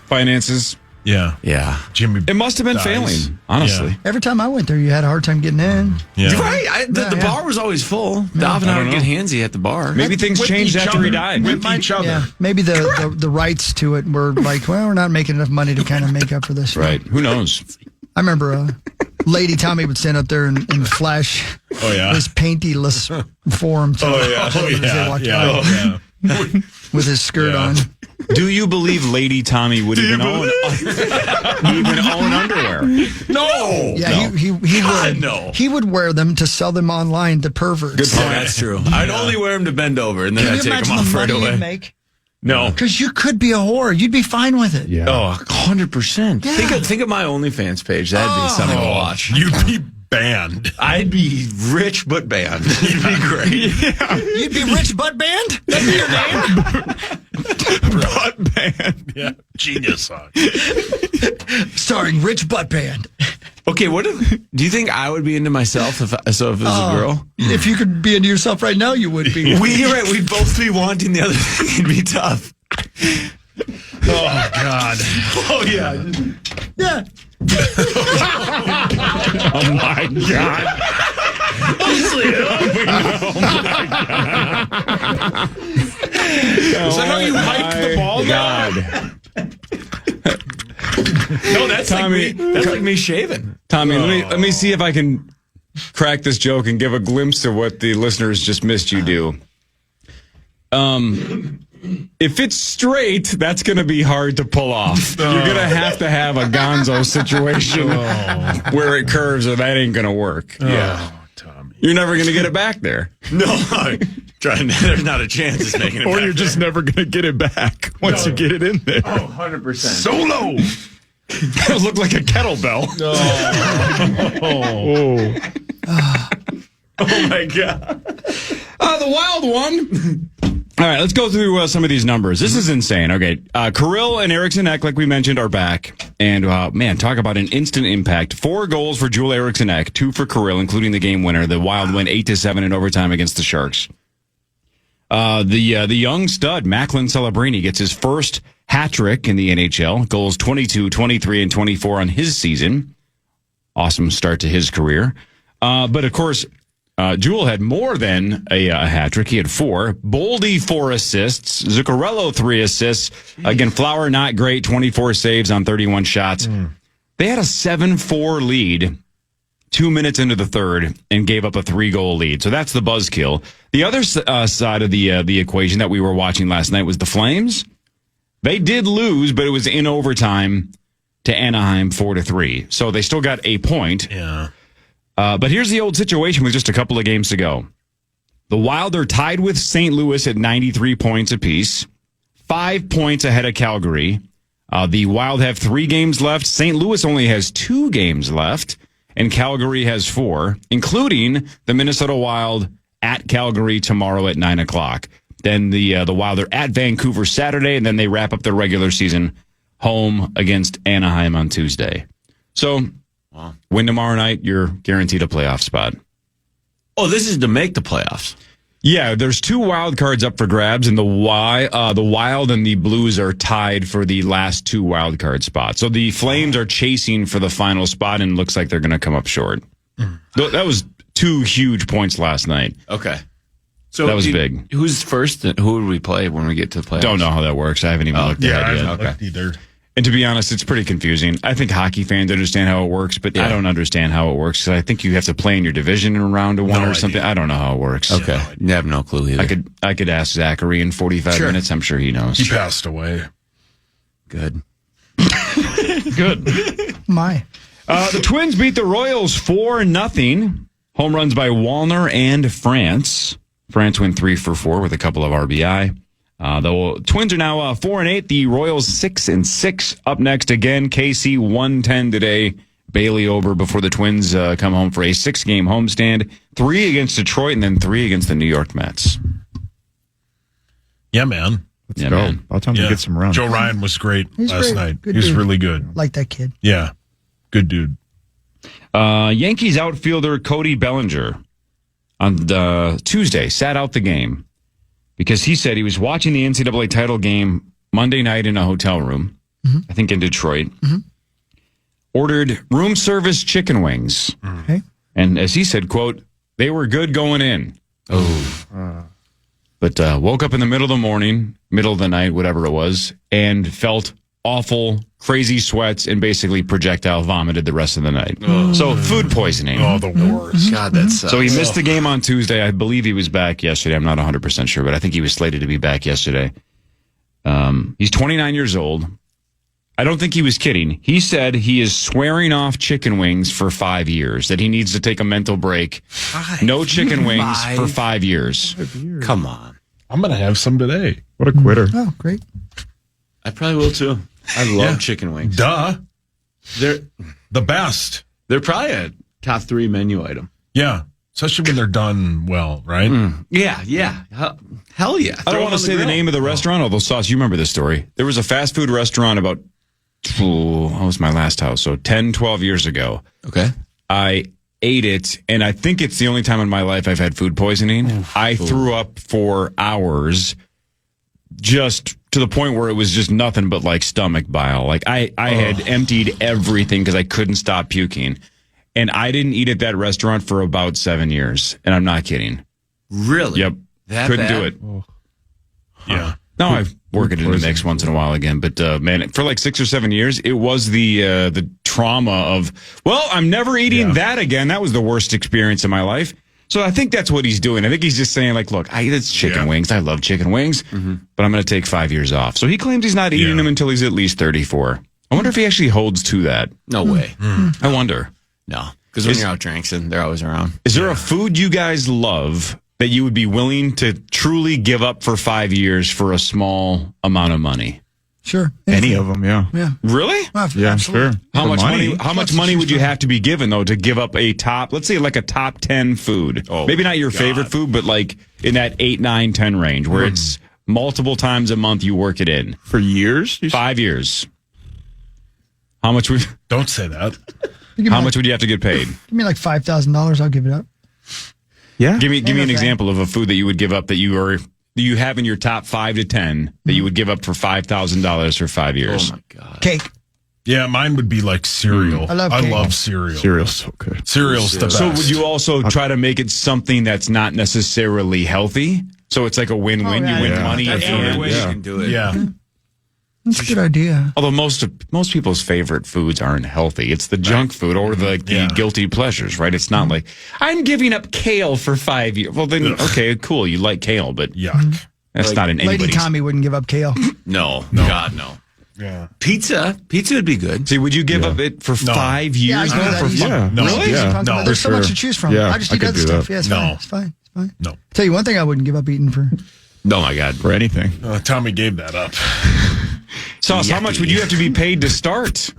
Finances. Yeah. Yeah. Jimmy. It must have been dies. failing, honestly. Yeah. Every time I went there, you had a hard time getting in. Yeah. Right. The bar was always full. Dov and I would get handsy at the bar. Maybe things With changed each after he other. died. With each other. Yeah, maybe the rights to it were like, well, we're not making enough money to kind of make up for this. Right. Who knows? I remember Lady Tommy would stand up there and flash Oh, yeah. his paintyless form to Oh, as they walked by yeah. with his skirt Yeah. on. Do you believe Lady Tommy would even own underwear? No. Yeah, he would. no. He would wear them to sell them online to perverts. Good Oh, point. that's true. I'd only wear them to bend over, and then Can I'd you take imagine them off the right money away. you'd make? No. Because you could be a whore. You'd be fine with it. Yeah. Oh, 100%. Yeah. Think of my OnlyFans page. That'd be something to watch. You'd be banned. I'd be rich but banned. You'd be great. You'd be rich butt band? That'd be your name? Butt band. Yeah. Genius song. Starring Rich Butt Band. Okay, do you think I would be into myself if it was a girl? If you could be into yourself right now, you would be. You're right. We'd both be wanting the other thing. It'd be tough. Oh, God. Oh, yeah. Yeah. Oh, my God. Is that how you hike the ball? God. No, that's Tommy, like me shaving. Tommy, let me see if I can crack this joke and give a glimpse of what the listeners just missed you do. If it's straight, that's going to be hard to pull off. You're going to have a gonzo situation where it curves, or that ain't going to work. Yeah. Tommy. You're never going to get it back there. No, there's not a chance it's making it Or back you're just never going to get it back once you get it in there. Oh, 100%. Solo. It looked like a kettlebell. Oh my God. The wild one. All right, let's go through some of these numbers. This is insane. Okay, Kirill and Eriksson Ek, like we mentioned, are back. And, man, talk about an instant impact. 4 goals for Joel Eriksson Ek, 2 for Kirill, including the game winner. The Wild win 8-7 in overtime against the Sharks. The young stud, Macklin Celebrini, gets his first hat trick in the NHL. Goals 22, 23, and 24 on his season. Awesome start to his career. But, of course, Joel had more than a hat trick. He had 4. Boldy 4 assists. Zuccarello 3 assists. Again, Flower not great. 24 saves on 31 shots. They had a 7-4 lead 2 minutes into the third and gave up a 3-goal lead. So that's the buzzkill. The other side of the equation that we were watching last night was the Flames. They did lose, but it was in overtime to Anaheim 4-3. So they still got a point. Yeah. But here's the old situation with just a couple of games to go. The Wild are tied with St. Louis at 93 points apiece, 5 points ahead of Calgary. The Wild have 3 games left. St. Louis only has 2 games left, and Calgary has 4, including the Minnesota Wild at Calgary tomorrow at 9 o'clock. Then the Wild are at Vancouver Saturday, and then they wrap up their regular season home against Anaheim on Tuesday. So... win tomorrow night, you're guaranteed a playoff spot. Oh, this is to make the playoffs. Yeah, there's 2 wild cards up for grabs, and the Wild and the Blues are tied for the last 2 wild card spots. So the Flames are chasing for the final spot, and looks like they're going to come up short. That was 2 huge points last night. Okay. So that was big. Who's first? Who would we play when we get to the playoffs? Don't know how that works. I haven't even looked at it yet. I haven't looked either. And to be honest, it's pretty confusing. I think hockey fans understand how it works, but I don't understand how it works. I think you have to play in your division in a round of 1 or something. I don't know how it works. Okay. I have no clue either. I could ask Zachary in 45 minutes. I'm sure he knows. He passed away. Good. Good. My. The Twins beat the Royals 4-0. Home runs by Wallner and France. France went 3 for 4 with a couple of RBI. The Twins are now 4-8. The Royals 6-6. Up next again, KC 110 today. Bailey over before the Twins come home for a 6-game homestand. 3 against Detroit and then 3 against the New York Mets. Yeah, man. Let's go. Man. About time to get some runs. Joe Ryan was great last night. Good He was dude. really good. Like that kid. Yeah. Good dude. Yankees outfielder Cody Bellinger on Tuesday sat out the game because he said he was watching the NCAA title game Monday night in a hotel room, I think in Detroit, ordered room service chicken wings. Okay. And as he said, quote, they were good going in. But woke up in the middle of the morning, middle of the night, whatever it was, and felt awful, crazy sweats, and basically projectile vomited the rest of the night. So food poising. Oh, the worst. God, that sucks. So he missed the game on Tuesday. I believe he was back yesterday. I'm not 100% sure, but I think he was slated to be back yesterday. He's 29 years old. I don't think he was kidding. He said he is swearing off chicken wings for 5 years, that he needs to take a mental break. No chicken wings for 5 years. Come on. I'm going to have some today. What a quitter. Oh, great. I probably will too. I love chicken wings. Duh. They're the best. They're probably a top 3 menu item. Yeah. Especially when they're done well, right? Yeah. Hell yeah. I don't want to say the name of the restaurant, although, Sauce, you remember this story. There was a fast food restaurant about, what was my last house? So 10, 12 years ago. Okay. I ate it, and I think it's the only time in my life I've had food poisoning. I threw up for hours, just to the point where it was just nothing but like stomach bile. Like I had emptied everything because I couldn't stop puking. And I didn't eat at that restaurant for about 7 years. And I'm not kidding. Really? Yep. That couldn't bad? do it. Yeah. Now I work it in the mix once in a while again. But man, for like 6 or 7 years, it was the trauma of, well, I'm never eating that again. That was the worst experience in my life. So I think that's what he's doing. I think he's just saying, like, look, it's chicken wings. I love chicken wings, but I'm going to take 5 years off. So he claims he's not eating them until he's at least 34. I wonder if he actually holds to that. No way. I wonder. No. Because when you're out drinking, they're always around. Is there a food you guys love that you would be willing to truly give up for 5 years for a small amount of money? Sure. Any of them, yeah. Yeah. Really? Yeah, sure. How much money? How Lots much to money choose would you from. have to be given though to give up a top? Let's say like a top 10 food. Oh, Maybe not your God. favorite food, but like in that 8, 9, 10 range where it's multiple times a month you work it in For years? 5 years. How much would? Don't say that. How much would you have to get paid? Give me like $5,000. I'll give it up. Yeah. Give me an okay. example of a food that you would give up that you have in your top 5 to 10 that you would give up for $5,000 for 5 years. Oh my God. Cake. Yeah, mine would be like cereal. I love cake. cereal. Cereal's so good. Cereal's the best. So would you also try to make it something that's not necessarily healthy? So it's like a win-win. Oh, yeah, you win yeah. money That's the only and way you can do it. Yeah. That's a good idea. although most people's favorite foods aren't healthy. It's the junk food or the guilty pleasures, right? It's not like I'm giving up kale for 5 years. Well, then okay, cool. You like kale, but Yuck. that's not in Lady anybody's. Tommy wouldn't give up kale. No. God, no. Yeah. Pizza would be good. See, would you give up it for 5 Yeah, I years? can do though, that for easy. fun? Yeah. No. Really? Yeah. No, there's so much to choose from. Yeah, I just I eat could other do stuff. that. Yeah, it's No. fine. It's fine. It's fine. No. Tell you one thing I wouldn't give up eating for. Oh my God. For anything. Tommy gave that up. Sauce, how much would you have to be paid to start?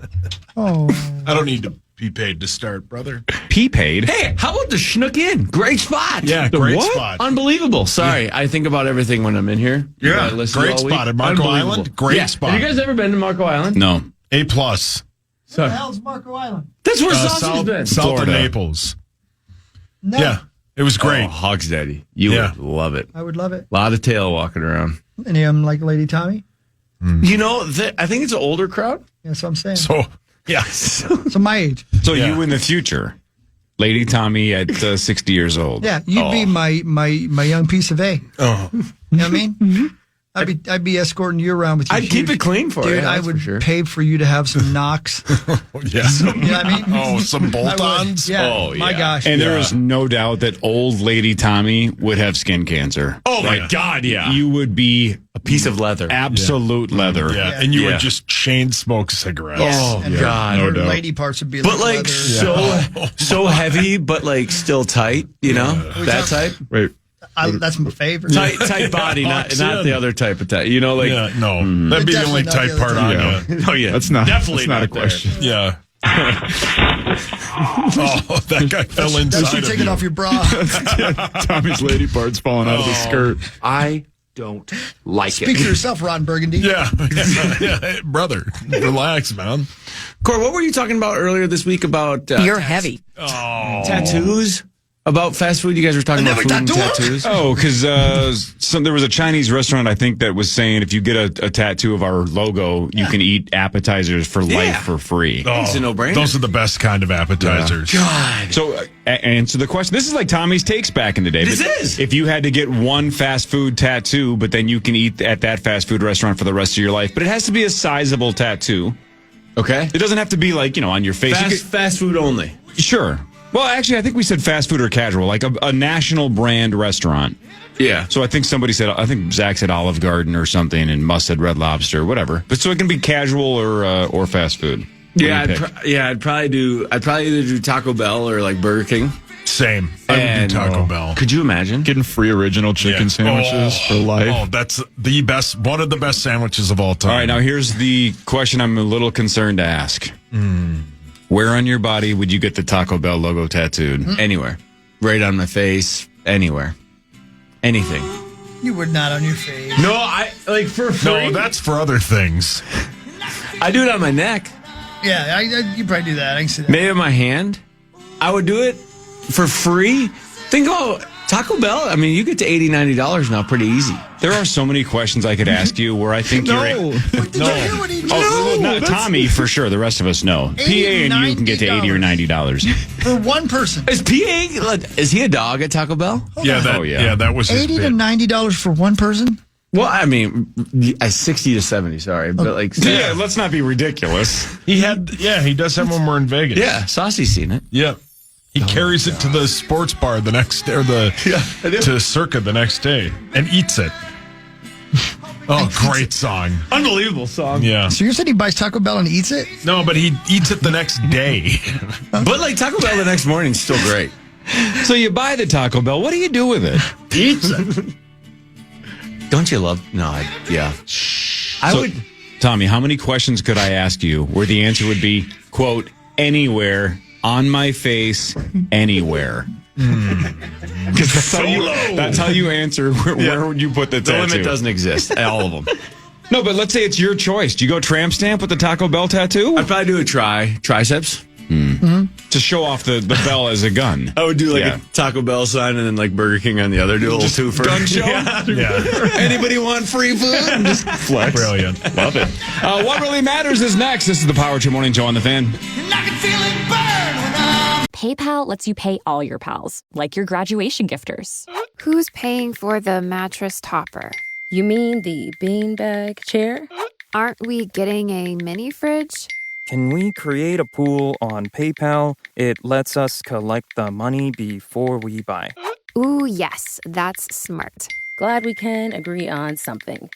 Oh. I don't need to be paid to start, brother. P paid? Hey, how about the Schnook Inn? Great spot. Yeah, The great what? spot. Unbelievable. Sorry, I think about everything when I'm in here. Yeah, I listen great all week. spot at Marco Unbelievable. Island. Great Yeah. spot. Have you guys ever been to Marco Island? No. A+. Where the hell's Marco Island? That's where Sauce has been. South of Florida. Naples. No. Yeah, it was great. Oh, Hogs Daddy. You Yeah. would love it. I would love it. A lot of tail walking around. Any of them like Lady Tommy? You know, I think it's an older crowd. That's what I'm saying. So, yeah. So my age. So Yeah. you in the future, Lady Tommy at 60 years old. Yeah, you'd be my young piece of A. Oh. You know what I mean? I'd be escorting you around with you. I'd keep it clean for you. Dude, Yeah, I that's would for sure. pay for you to have some knocks. Yeah. You know what I mean? Oh, some I would. bolt-ons? Yeah. Oh, My yeah. gosh. And there is no doubt that old Lady Tommy would have skin cancer. Oh my Yeah. God, yeah. You would be A piece of leather. absolute leather. Yeah, and you Yeah. would just chain smoke cigarettes. Oh, And God. her no doubt. lady parts would be But like like leather. so heavy, but like still tight, you know? That type? Wait. That's my favorite. Tight body, not the other type of tight. You know, like Yeah, no. That'd be the only Definitely not tight the part other on Yeah. you. oh yeah. That's not definitely that's not a there. question. Yeah. Oh, that guy fell inside That's you of taking you. off your bra. Tommy's lady part's falling out of the skirt. I don't like Speak for yourself, Ron Burgundy. Yeah. Hey, brother, relax, man. Corey, what were you talking about earlier this week about You're heavy. Oh. tattoos? About fast food? You guys were talking about food and tattoos? Oh, because there was a Chinese restaurant, I think, that was saying if you get a tattoo of our logo, you can eat appetizers for life for free. Oh, It's a no-brainer. Those are the best kind of appetizers. God. So, answer the question. This is like Tommy's takes back in the day. This But is. If you had to get one fast food tattoo, but then you can eat at that fast food restaurant for the rest of your life, but it has to be a sizable tattoo. Okay. It doesn't have to be like, on your face. You Fast food only. Sure. Well, actually, I think we said fast food or casual, like a national brand restaurant. Yeah. So I think somebody said, I think Zach said Olive Garden or something, and Musk said Red Lobster, whatever. But so it can be casual or fast food. What Yeah, do you pick? I'd probably either do Taco Bell or like Burger King. Same. I would do Taco Bell. Could you imagine getting free original chicken sandwiches for life? Oh, that's the best. One of the best sandwiches of all time. All right, now here's the question I'm a little concerned to ask. Where on your body would you get the Taco Bell logo tattooed? Anywhere. Right on my face. Anywhere. Anything. You would not on your face. No, I like for free. No, that's for other things. I do it on my neck. Yeah, you probably do that. I can see that. Maybe on my hand. I would do it for free. Think about Taco Bell. I mean, you get to $80, $90 now pretty easy. There are so many questions I could ask you where I think you're... What did you hear what he did? No, Tommy, for sure. The rest of us know. PA and you can get to $80 or $90. For one person. Is PA, is he a dog at Taco Bell? Yeah, that was his $80 to bid. $90 for one person? Well, I mean, 60 to 70, sorry. But like, Yeah, let's not be ridiculous. He does have one more in Vegas. Yeah, Saucy's seen it. Yeah. He carries it to the sports bar the next day, or to Circa the next day, and eats it. Oh, great song. Unbelievable song. Yeah. So you're saying he buys Taco Bell and eats it? No, but he eats it the next day. But like Taco Bell the next morning is still great. So you buy the Taco Bell. What do you do with it? Eats it. Don't you love? No, yeah. I would. Tommy, how many questions could I ask you where the answer would be, quote, anywhere, on my face, anywhere? Because that's how you answer. Where would you put the tattoo? The limit doesn't exist. All of them. No, but let's say it's your choice. Do you go tramp stamp with the Taco Bell tattoo? I'd probably do a triceps. To show off the bell as a gun. I would do like a Taco Bell sign and then like Burger King on the other. Do a little twofer. Gun show? Yeah. Anybody want free food? Just flex. Brilliant. Love it. What really matters is next. This is the Power Trip Morning Show on the Fan. PayPal lets you pay all your pals, like your graduation gifters. Who's paying for the mattress topper? You mean the beanbag chair? Aren't we getting a mini fridge? Can we create a pool on PayPal? It lets us collect the money before we buy. Ooh, yes, that's smart. Glad we can agree on something.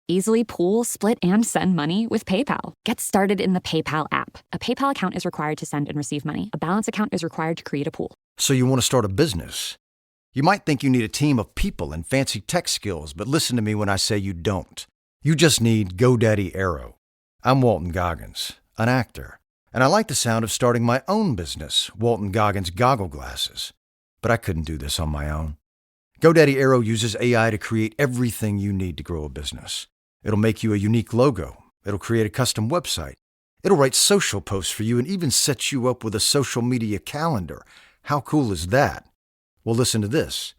Easily pool, split, and send money with PayPal. Get started in the PayPal app. A PayPal account is required to send and receive money. A balance account is required to create a pool. So you want to start a business? You might think you need a team of people and fancy tech skills, but listen to me when I say you don't. You just need GoDaddy Aero. I'm Walton Goggins, an actor, and I like the sound of starting my own business, Walton Goggins Goggle Glasses. But I couldn't do this on my own. GoDaddy Aero uses AI to create everything you need to grow a business. It'll make you a unique logo. It'll create a custom website. It'll write social posts for you and even set you up with a social media calendar. How cool is that? Well, listen to this.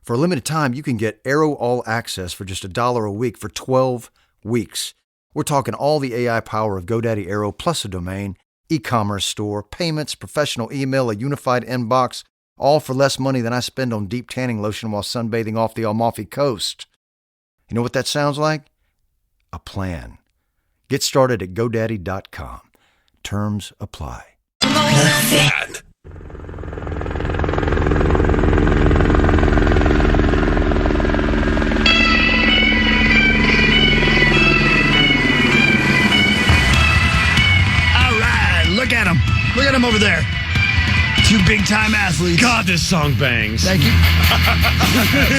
For a limited time, you can get Aero All Access for just $1 a week for 12 weeks. We're talking all the AI power of GoDaddy Aero plus a domain, e-commerce store, payments, professional email, a unified inbox, all for less money than I spend on deep tanning lotion while sunbathing off the Amalfi Coast. You know what that sounds like? A plan. Get started at GoDaddy.com. Terms apply. Look at him. Look at him over there. Two big-time athletes. God, this song bangs. Thank you.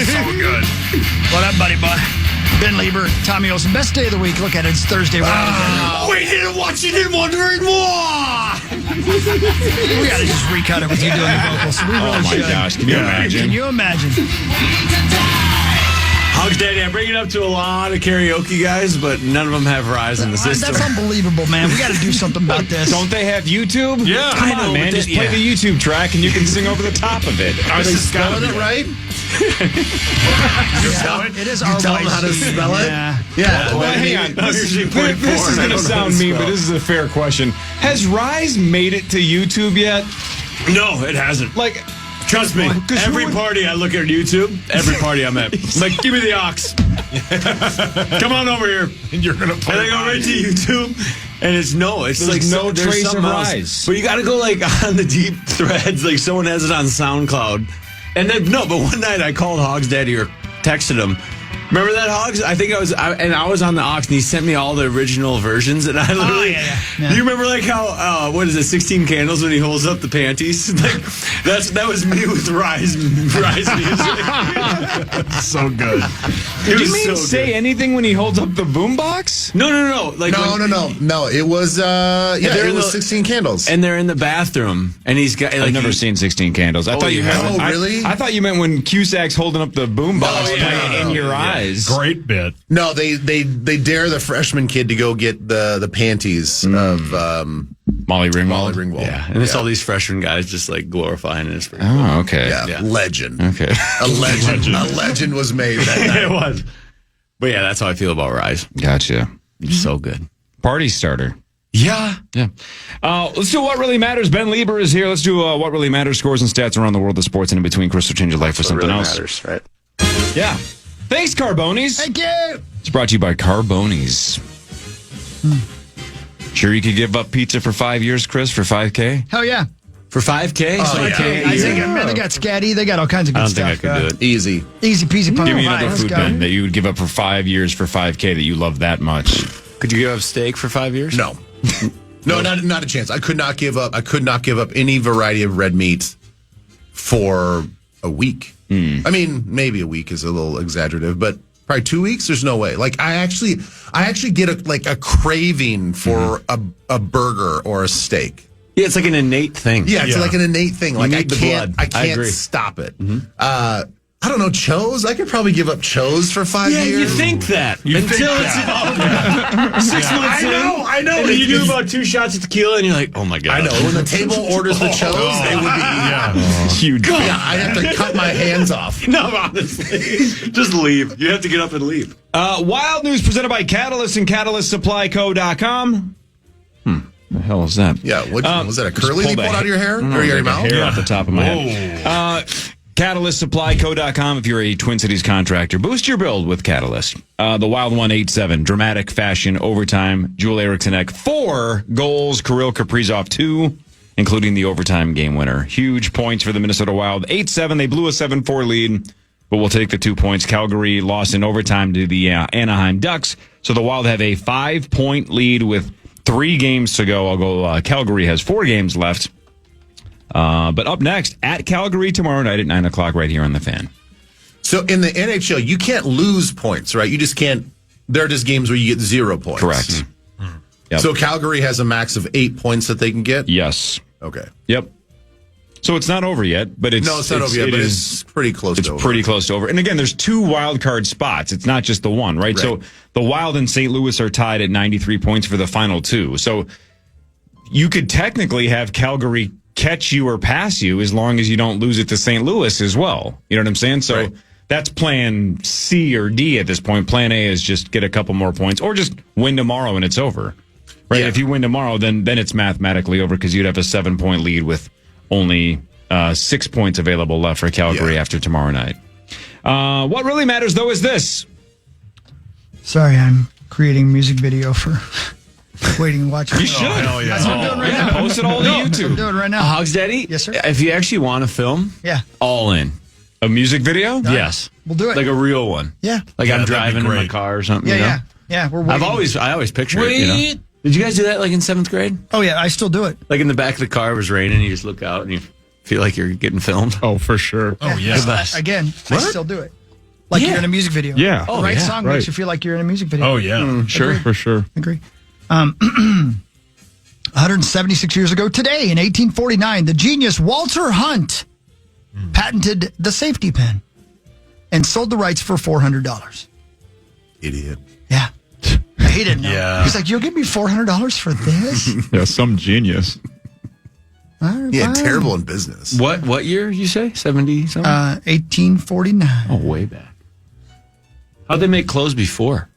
So good. What up, buddy boy? Ben Lieber, Tommy Olson. Best day of the week. Look at it. It's Thursday. We didn't watch it in wondering why. We got to just recut it with you doing the vocals. We really should. Gosh. Can you imagine? Can you imagine? Hogs Daddy, I bring it up to a lot of karaoke guys, but none of them have Rise in the system. That's unbelievable, man. We got to do something about this. Don't they have YouTube? Yeah. Come on, man. Just play the YouTube track and you can sing over the top of it. Are they spelling it right? It is our tell them how to spell it? Yeah. Well, hang on. This is going to sound mean, but this is a fair question. Has Rise made it to YouTube yet? No, it hasn't. Like, trust me, every party I look at YouTube, every party I'm at, it's like, give me the aux. Come on over here. And you're going to play. And I go right to YouTube, and it's there's like no there's trace of something else. Rise. But you got to go like on the deep threads, like someone has it on SoundCloud. And then, but one night I called Hogs Daddy or texted him. Remember that, Hogs? I think I was on the aux, and he sent me all the original versions, and I literally. Do you remember like how 16 Candles when he holds up the panties? Like that was me with Rise music. So good. Did you mean say anything when he holds up the boombox? No. Like No. It was it was 16 Candles, and they're in the bathroom, and he's got. Like, I've never seen 16 Candles. I thought you meant. Oh, really? I thought you meant when Cusack's holding up the boombox playing In Your Eyes. Great bit. No, they dare the freshman kid to go get the panties of Molly Ringwald. Yeah, and it's all these freshman guys just like glorifying it. Oh, okay. Yeah, legend. Okay. A legend was made that night. It was. But yeah, that's how I feel about Rise. Gotcha. It's so good. Party starter. Yeah. Let's do What Really Matters. Ben Lieber is here. Let's do What Really Matters, scores and stats around the world of sports and in between. Chris will change your life for something else. Matters, right? Yeah. Thanks, Carbonis. Thank you. It's brought to you by Carbonis. Sure you could give up pizza for 5 years, Chris, for $5K? Hell yeah. For $5K? I think they got Scatty. They got all kinds of good stuff. I don't think I could do it. Easy. Easy peasy. Give me another food, Ben, that you would give up for 5 years for $5K that you love that much. Could you give up steak for 5 years? No. No, not a chance. I could not give up any variety of red meat for a week. I mean, maybe a week is a little exaggerative, but probably 2 weeks. There's no way. Like I actually get a craving for a burger or a steak. Yeah, it's like an innate thing. Yeah, it's like an innate thing. Like I can't agree. stop it. I don't know, Chos. I could probably give up Chos for 5 years. Yeah, you think that. Until it's 6 months in. I know. And then you do about 2 shots of tequila, and you're like, oh my God. I know. When the table orders the Chos, they would be huge. Yeah, I'd have to cut my hands off. No, honestly. Just leave. You have to get up and leave. Wild news presented by Catalyst and CatalystSupplyCo.com. The hell is that? Yeah, was that a curly you pulled out of your hair? No, or your mouth? Hair off the top of my head. CatalystSupplyCo.com if you're a Twin Cities contractor. Boost your build with Catalyst. The Wild 187, dramatic fashion, overtime, Jewel Eriksson Ek, 4 goals, Kirill Kaprizov 2, including the overtime game winner. Huge points for the Minnesota Wild. 8-7, they blew a 7-4 lead, but we'll take the 2 points. Calgary lost in overtime to the Anaheim Ducks, so the Wild have a 5-point lead with 3 games to go. I'll go. Calgary has 4 games left. But up next, at Calgary tomorrow night at 9 o'clock right here on the Fan. So in the NHL, you can't lose points, right? You just can't. There are just games where you get 0 points. Correct. Yep. So Calgary has a max of 8 points that they can get? Yes. Okay. Yep. So it's not over yet, but it's... No, it's not over yet, but it's pretty close to over. It's pretty close to over. And again, there's 2 wild card spots. It's not just the one, right? So the Wild and St. Louis are tied at 93 points for the final 2. So you could technically have Calgary catch you or pass you as long as you don't lose it to St. Louis as well. You know what I'm saying? So that's plan C or D at this point. Plan A is just get a couple more points or just win tomorrow and it's over. Right? Yeah. If you win tomorrow, then it's mathematically over because you'd have a 7-point lead with only 6 points available left for Calgary after tomorrow night. What really matters, though, is this. Sorry, I'm creating a music video for... Waiting and watching. You should. Hell yeah. That's what I'm doing right now. Post it all to YouTube. I'm doing it right now. Hogs Daddy? Yes, sir. If you actually want to film, all in. A music video? Yes. We'll do it. Like a real one. Yeah. Like I'm driving in my car or something. Yeah, we're waiting. I always picture it, you know? Did you guys do that like in 7th grade? Oh, yeah, I still do it. Like in the back of the car, it was raining, you just look out and you feel like you're getting filmed? Oh, for sure. Oh, yeah. Again, I still do it. Like you're in a music video. Yeah. The right song makes you feel like you're in a music video. Oh, yeah. Sure, for sure. Agree. 176 years ago today, in 1849, the genius Walter Hunt patented the safety pin and sold the rights for $400. Idiot. Yeah. He didn't know. Yeah. He's like, you'll give me $400 for this? Yeah, some genius. Yeah, terrible in business. What year you say? 70 something? 1849. Oh, way back. How'd they make clothes before?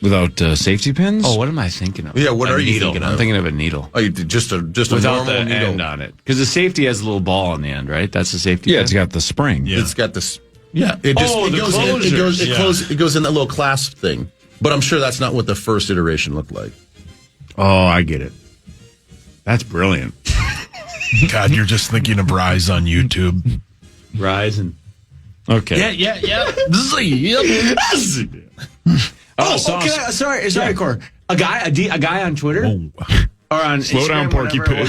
Without safety pins? Oh, what am I thinking of? Yeah, what are you thinking of? I'm thinking of a needle. Oh, you did just a without normal the needle end on it. Because the safety has a little ball on the end, right? That's the safety Yeah, pin? it's got the spring. Yeah. It's got this. Yeah. It just the it goes in that little clasp thing. But I'm sure that's not what the first iteration looked like. Oh, I get it. That's brilliant. God, you're just thinking of Rise on YouTube. Rise and... Okay. Yeah. Sorry, Cor. A guy on Twitter or on Slow Instagram, down, Porky Pig.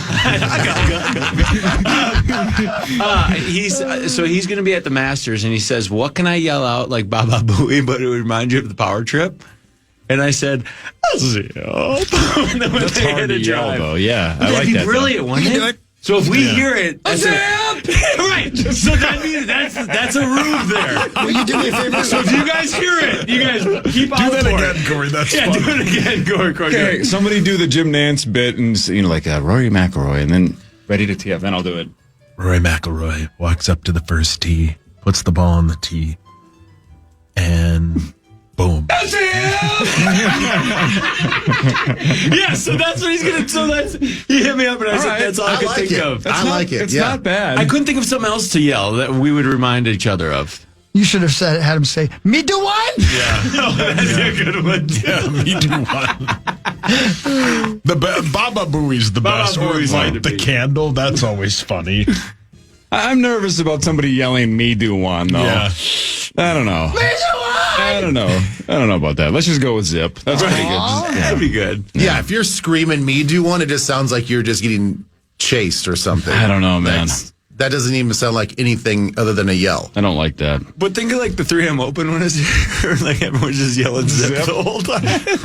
He's going to be at the Masters, and he says, "What can I yell out like Baba Booey, but it would remind you of the power trip?" And I said, "That's hard to yell, though. Yeah, I like that. Brilliant, wouldn't it? So if we hear it, right? So that means that's a rube there. Will you do me a favor? So if you guys hear it, you guys keep on Do that again, Corey. That's fun. do it again, Corey. Okay, somebody do the Jim Nance bit and like Rory McIlroy, and then ready to tee up. Then I'll do it. Rory McIlroy walks up to the first tee, puts the ball on the tee, and boom. That's it! Yeah, so that's what he's going to... So that's... He hit me up and I said, that's all I could think of. I like it. It's not bad. I couldn't think of something else to yell that we would remind each other of. You should have had him say, "Me do one." Yeah, that's a good one. Yeah, me do one. Baba Booey's the Baba best. Booey's Or like like the candle. That's always funny. I'm nervous about somebody yelling "Me do one" though. Yeah. I don't know. I don't know about that. Let's just go with Zip. That's pretty good. That'd be good. Yeah, if you're screaming "Me do one," it just sounds like you're just getting chased or something. I don't know, man. That doesn't even sound like anything other than a yell. I don't like that. But think of like the 3M Open one is like everyone's just yelling zip the whole time.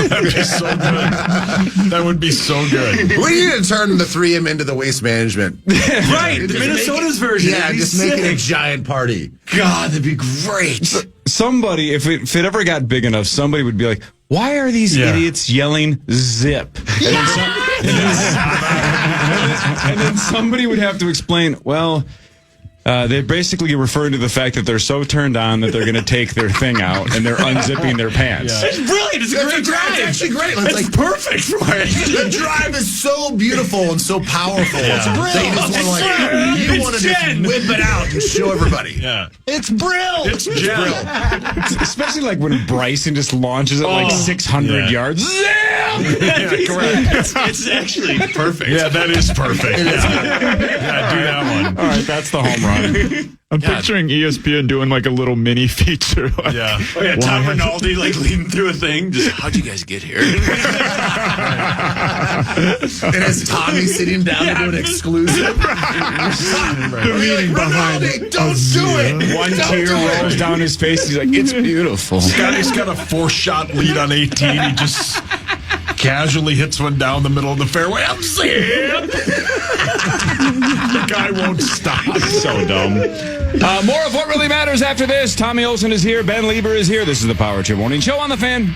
That'd be so good. That would be so good. We need to turn the 3M into the waste management. Right, the Minnesota's version. Yeah, just make it a giant party. God, that'd be great. Somebody, if it ever got big enough, somebody would be like, why are these idiots yelling zip? And then somebody would have to explain, well, they're basically referring to the fact that they're so turned on that they're going to take their thing out and they're unzipping their pants. It's brilliant. It's a great drive. It's actually great. It's like perfect for it. The drive is so beautiful and so powerful. It's brilliant. You just want to just whip it out and show everybody. Yeah. It's brill. It's Jill. Especially like when Bryson just launches it like 600 yards. Yeah, correct. It's actually perfect. Yeah, that is perfect. Yeah, do that one. All right, that's the home run. I'm picturing ESPN doing like a little mini feature. Like, Tom Rinaldi like leading through a thing. Just, how'd you guys get here? And it's Tommy sitting down to do an exclusive. The meaning behind it. Don't do it. One tear rolls down his face. He's like, it's beautiful. Scotty's got a 4-shot lead on 18. He just casually hits one down the middle of the fairway. I'm seeing. The guy won't stop. So dumb. More of what really matters after this. Tommy Olson is here. Ben Lieber is here. This is the Power Trip Morning Show on the Fan.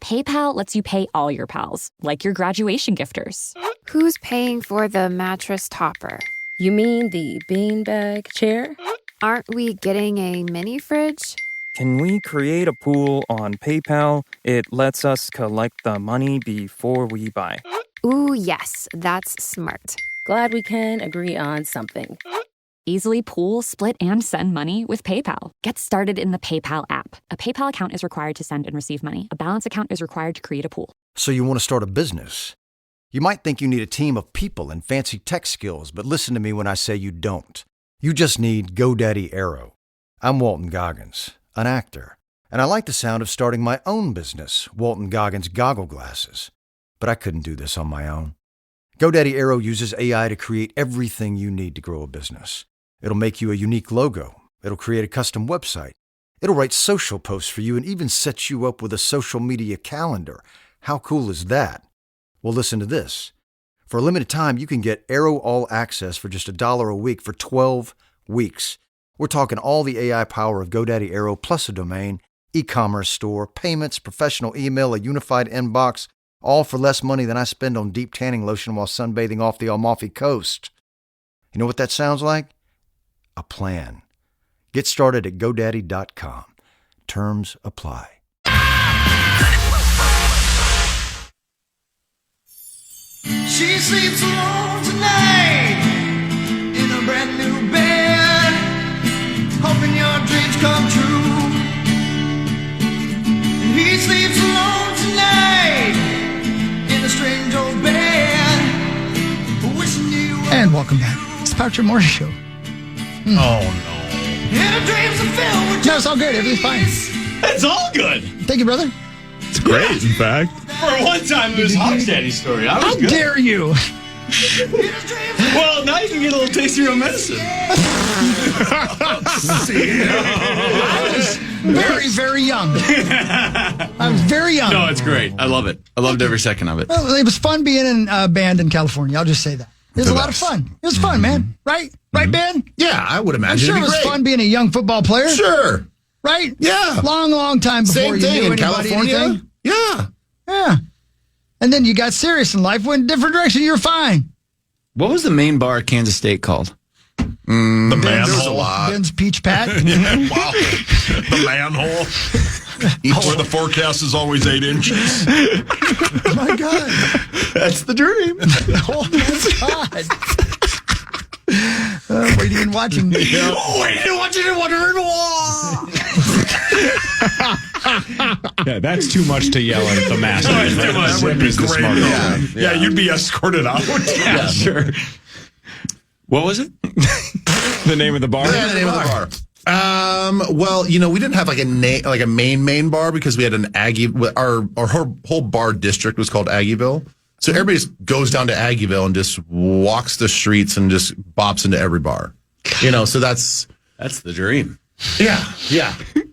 PayPal lets you pay all your pals, like your graduation gifters. Who's paying for the mattress topper? You mean the beanbag chair? Aren't we getting a mini fridge? Can we create a pool on PayPal? It lets us collect the money before we buy. Ooh, yes, that's smart. Glad we can agree on something. Easily pool, split, and send money with PayPal. Get started in the PayPal app. A PayPal account is required to send and receive money. A balance account is required to create a pool. So you want to start a business? You might think you need a team of people and fancy tech skills, but listen to me when I say you don't. You just need GoDaddy Aero. I'm Walton Goggins, an actor, and I like the sound of starting my own business, Walton Goggins Goggle Glasses. But I couldn't do this on my own. GoDaddy Aero uses AI to create everything you need to grow a business. It'll make you a unique logo. It'll create a custom website. It'll write social posts for you and even set you up with a social media calendar. How cool is that? Well, listen to this. For a limited time, you can get Aero All Access for just $1 a week for 12 weeks. We're talking all the AI power of GoDaddy Aero plus a domain, e-commerce store, payments, professional email, a unified inbox, all for less money than I spend on deep tanning lotion while sunbathing off the Amalfi Coast. You know what that sounds like? A plan. Get started at GoDaddy.com. Terms apply. She sleeps alone tonight in a brand new bed, hoping your dreams come true. And he sleeps alone tonight in a strange old bed, wishing you were. And welcome back. It's the Power Trip Morning Show. Oh, no. And her dreams are filled with No, it's all good. Everything's fine. It's all good. Thank you, brother. It's great, in fact. For one time, it was Hawk's daddy's story. I was How good. dare you? Well, now you can get a little taste of your own medicine. I was very, very young. I was very young. No, it's great. I love it. I loved every second of it. Well, it was fun being in a band in California. I'll just say that. It was a lot of fun. It was fun, man. Right? Right, Ben? Yeah, I would I'm imagine sure it it'd be was great. fun being a young football player. Sure. Right? Yeah. Long time before Same you thing knew in anybody, California. anything. Yeah. Yeah. And then you got serious in life, went in a different direction. You're fine. What was the main bar at Kansas State called? The There's a manhole. lot. Ben's Peach Pat. Wow. The manhole. Where the forecast is always 8 inches. Oh, my God. That's the dream. Oh, my God. Waiting and watching. Waiting and watching and wondering why. Yeah, that's too much to yell at the master. That would be the great. smart Yeah. one. Yeah, you'd be escorted out. Yeah, sure. What was it? The name of the bar? Yeah, the name of the bar. Well, we didn't have like a main bar because we had an Aggie. Our whole bar district was called Aggieville. So everybody just goes down to Aggieville and just walks the streets and just bops into every bar. So that's the dream. Yeah.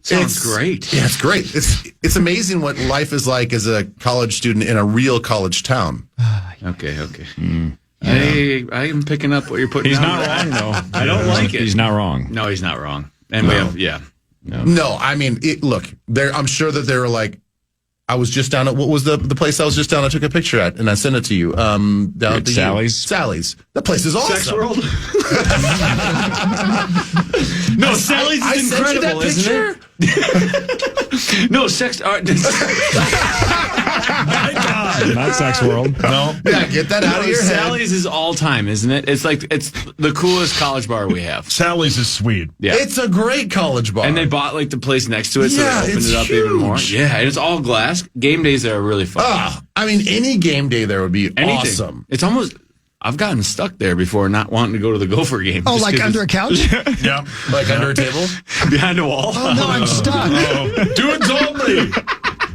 Sounds great. Yeah, it's great. It's amazing what life is like as a college student in a real college town. Okay. I am picking up what you're putting. He's down. not wrong, though. I don't like it. He's not wrong. No, he's not wrong. And we have, No, I mean, look, I'm sure that they were like, I was just down at, what was the place I was just down? I took a picture at, and I sent it to you. Down at Sally's? Sally's. That place is awesome. Sex World? No, Sally's is incredible, isn't it? No, sex art. My God. Not Sex World. No. Yeah, get that out of your head. Sally's is all time, isn't it? It's the coolest college bar we have. Sally's is sweet. Yeah. It's a great college bar. And they bought the place next to it, so they opened it up even more. Yeah, and it's all glass. Game days there are really fun. I mean, any game day there would be awesome. It's almost... I've gotten stuck there before not wanting to go to the Gopher game. Oh, like under a couch? Yeah. Like under a table? Behind a wall? Oh, no, I'm stuck. Dudes only.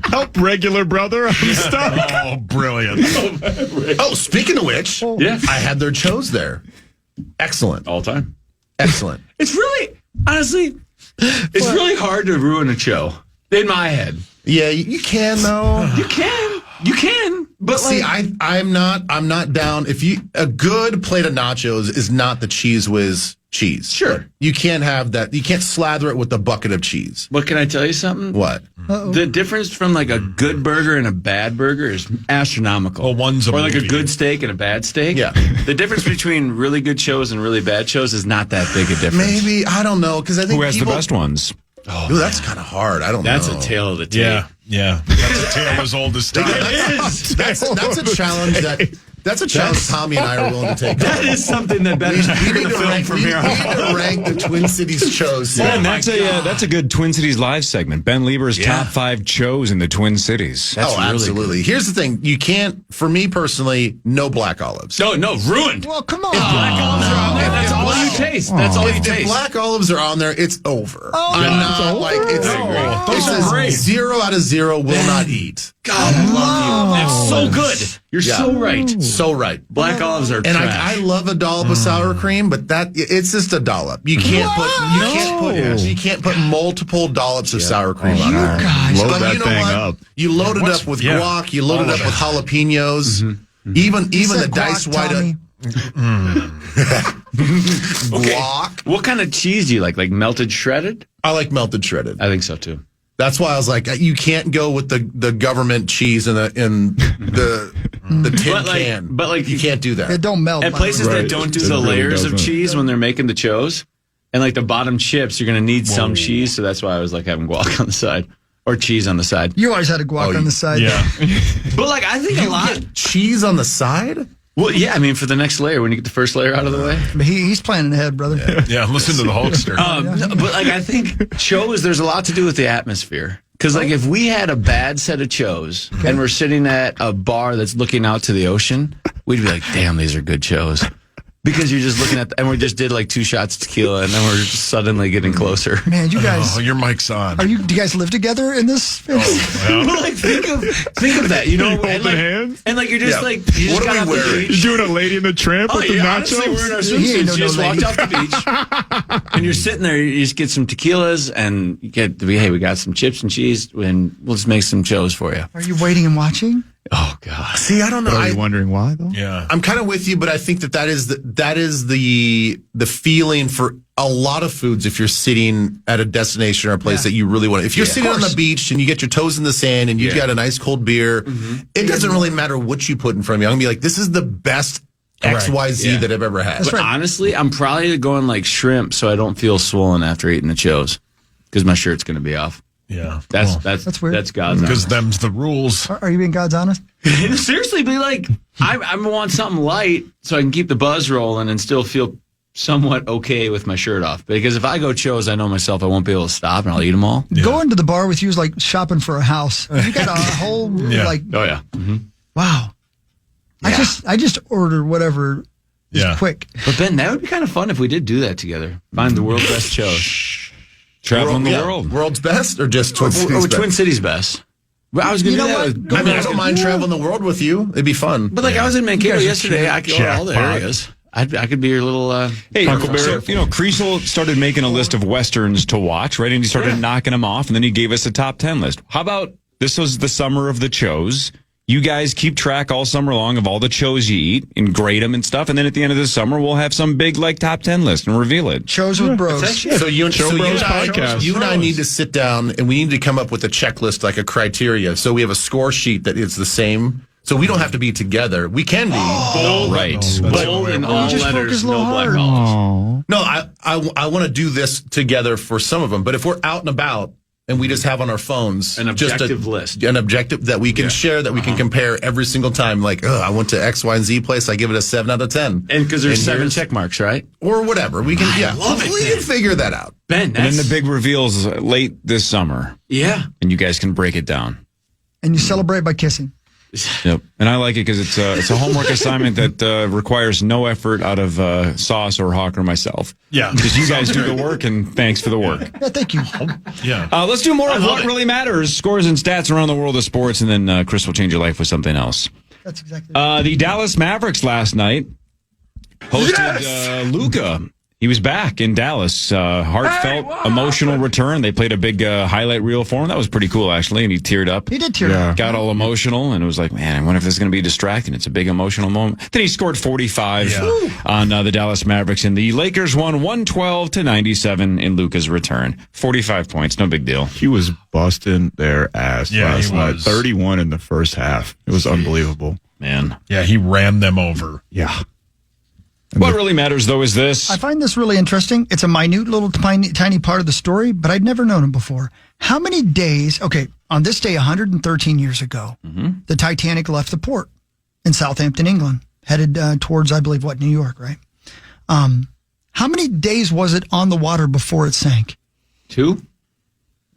Help, regular brother. I'm stuck. Oh, brilliant. Oh, speaking of which, I had their Chos there. Excellent. All time. Excellent. It's really, honestly, it's really hard to ruin a show in my head. Yeah, you can, though. You can. But see, I'm not down. A good plate of nachos is not the Cheese Whiz cheese. Sure. You can't have that. You can't slather it with a bucket of cheese. But can I tell you something? What? The difference from a good burger and a bad burger is astronomical. Well, one's a or movie. a good steak and a bad steak. Yeah. The difference between really good shows and really bad shows is not that big a difference. Maybe, I don't know, because I think Who has the best ones? Oh, that's kind of hard. I don't know. That's a tale of the tape. Yeah. That's a tale as old as time. That's a challenge that's a challenge Tommy and I are willing to take. That is something that better we need to rank from here on. We need to rank the Twin Cities Chos. Ben, that's a good Twin Cities Live segment. Ben Lieber's top 5 Chos in the Twin Cities. That's absolutely. Here's the thing. You can't, for me personally, no black olives. No, ruined. Well, come on. If black olives are on there, that's all you taste. That's all you taste. If black olives are on there, it's over. I'm not Those are great. 0 out of 0 will not eat. God, I love you. That's so good. You're so right. So right. Black olives are and trash. I love a dollop of sour cream, but it's just a dollop. You can't put multiple dollops of sour cream on it. Guys, load that thing up. You load it up with guac. You load it up with jalapenos. Mm-hmm. Even the diced white. Guac. What kind of cheese do you like? Like melted shredded? I like melted shredded. I think so too. That's why I was like, you can't go with the government cheese in the tin can. But you can't do that. It don't melt. At places that don't do the layers of cheese when they're making the Chos, and the bottom chips, you're going to need some cheese. So that's why I was having guac on the side or cheese on the side. You always had a guac on the side. Yeah. But I think a lot cheese on the side. Well, yeah, I mean, for the next layer, when you get the first layer out of the way. But he's planning ahead, brother. Yeah, listen to the Hulkster. But I think Chos, there's a lot to do with the atmosphere. Because if we had a bad set of Chos and we're sitting at a bar that's looking out to the ocean, we'd be like, damn, these are good Chos. Because you're just looking at, and we just did 2 shots of tequila, and then we're just suddenly getting closer. Man, you guys. Oh, your mic's on. Do you guys live together in this? Well, think of that, Holding hands? And you're just you just what got are off we the wearing? beach. You're doing a Lady in the Tramp with the nachos? Honestly, we're in our swimsuits. You just walked off the beach, and you're sitting there. You just get some tequilas, and you get, hey, we got some chips and cheese, and we'll just make some Chos for you. Are you waiting and watching? Oh God! See, I don't know. Are you wondering why though? Yeah, I'm kind of with you, but I think that is the feeling for a lot of foods. If you're sitting at a destination or a place that you really want, if you're sitting on the beach and you get your toes in the sand and you've got a nice cold beer, it doesn't really matter what you put in front of me. I'm gonna be like, this is the best XYZ that I've ever had. But honestly, I'm probably going shrimp, so I don't feel swollen after eating the Chos, because my shirt's gonna be off. Yeah, that's weird. That's God's because honest. them's the rules. Are you being God's honest? Seriously, be I want something light so I can keep the buzz rolling and still feel somewhat okay with my shirt off. Because if I go Chos, I know myself I won't be able to stop and I'll eat them all. Yeah. Going to the bar with you is like shopping for a house. You got a whole Oh yeah. Mm-hmm. Wow. Yeah. I just order whatever is quick. But Ben, that would be kind of fun if we did do that together. Find the world's best Chos. Traveling the world. World's best or just Twin Cities best? Twin Cities best. Well, I was going to do that. I don't mind traveling the world with you. It'd be fun. But I was in Mankato yesterday. I could go to all the areas. I could be your little hey, so, Creasel started making a list of Westerns to watch, right? And he started knocking them off, and then he gave us a top 10 list. How about this was the summer of the Chos? You guys keep track all summer long of all the Chos you eat and grade them and stuff, and then at the end of the summer, we'll have some big top 10 list and reveal it. Chos with bros. So you and I need to sit down, and we need to come up with a checklist, like a criteria. So we have a score sheet that is the same. So we don't have to be together. We can be. Bold, right. Bold in all letters, no black dollars. No, I want to do this together for some of them. But if we're out and about and we just have on our phones an objective list, an objective that we can share, that we can compare every single time. Like, I went to X, Y, and Z place. I give it a 7 out of 10. And because there's 7 check marks, right? Or whatever. We can. We can figure that out. Ben, and then the big reveals late this summer. Yeah, and you guys can break it down. And you celebrate by kissing. Yep, and I like it because it's a homework assignment that requires no effort out of Sauce or Hawk or myself. Yeah, because you guys do the work, and thanks for the work. Yeah, thank you. Yeah, let's do more of what really matters: scores and stats around the world of sports, and then Chris will change your life with something else. That's exactly. The Dallas Mavericks last night hosted Luka. He was back in Dallas. Heartfelt, emotional return. They played a big highlight reel for him. That was pretty cool, actually, and he teared up. He did tear up. Got all emotional, and it was like, man, I wonder if this is going to be distracting. It's a big emotional moment. Then he scored 45 on the Dallas Mavericks, and the Lakers won 112-97 in Luka's return. 45 points, no big deal. He was busting their ass last night. 31 in the first half. It was unbelievable. Man. Yeah, he ran them over. Yeah. What really matters, though, is this. I find this really interesting. It's a minute little tiny part of the story, but I'd never known him before. How many days, on this day 113 years ago, the Titanic left the port in Southampton, England, headed towards, I believe, New York, right? How many days was it on the water before it sank? 2?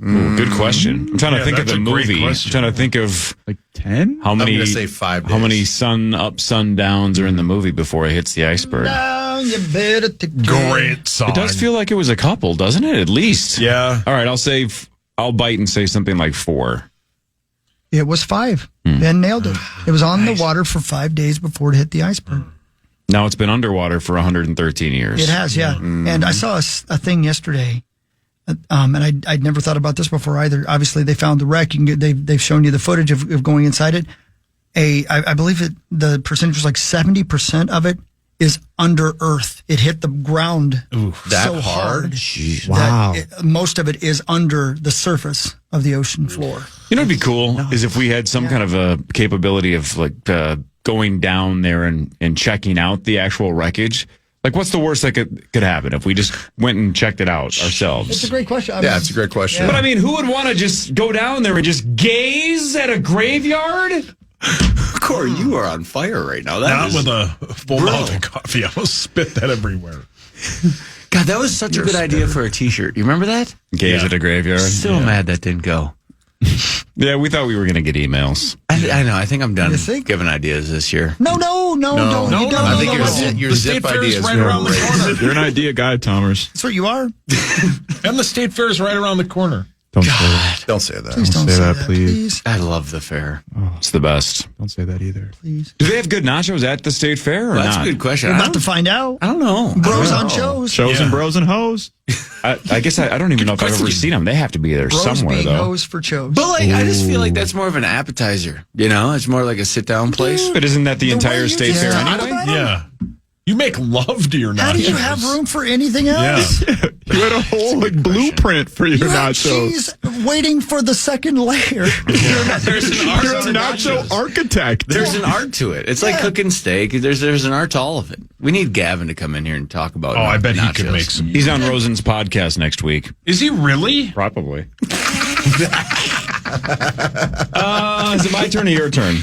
Ooh, good question. I'm trying to think of the movie. I'm trying to think of 10. How many? I'm going to say 5 days. How many sun up, sun downs are in the movie before it hits the iceberg? Now you better Great song. It does feel like it was a couple, doesn't it? At least. Yeah. All right. I'll bite and say something like 4. It was 5. Ben nailed it. It was on the water for 5 days before it hit the iceberg. Now it's been underwater for 113 years. It has, yeah. And I saw a thing yesterday. And I'd never thought about this before either. Obviously, they found the wreck. They've shown you the footage of going inside it. I believe the percentage was like 70% of it is under earth. It hit the ground so hard. Wow. Most of it is under the surface of the ocean floor. You know what'd be cool is if we had some kind of a capability of going down there and checking out the actual wreckage. Like, what's the worst that could happen if we just went and checked it out ourselves? It's a great question. It's a great question. But I mean, who would want to just go down there and just gaze at a graveyard? Corey, you are on fire right now. Not with a full mouth of coffee. I almost spit that everywhere. God, that was such a good idea for a T-shirt. You remember that? Gaze at a graveyard. Still mad that didn't go. Yeah, we thought we were going to get emails. I know. I think I'm done giving ideas this year. No. I think your zip idea is right around the corner. You're an idea guy, Thomas. That's what you are. And the state fair is right around the corner. Don't say that. Don't say that. Please don't say that, please. I love the fair. Oh, it's the best. Don't say that either. Please. Do they have good nachos at the state fair or That's not? a good question. We're about to find out. I don't know. Bros on shows. Shows and bros and hoes. I guess I don't even know if I've ever seen them. They have to be there Bros somewhere, being though. hoes for shows. But I just feel like that's more of an appetizer. It's more like a sit-down place. But isn't that the entire state fair anyway? Yeah. You make love to your nachos. How do you have room for anything else? Yeah. You had a whole blueprint for your nachos. Cheese waiting for the second layer. There's an art. You're a nacho architect. There's an art to it. It's like cooking steak. There's an art to all of it. We need Gavin to come in here and talk about. I bet nachos. he could make some. He's on Rosen's podcast next week. Is he really? Probably. Is it my turn or your turn?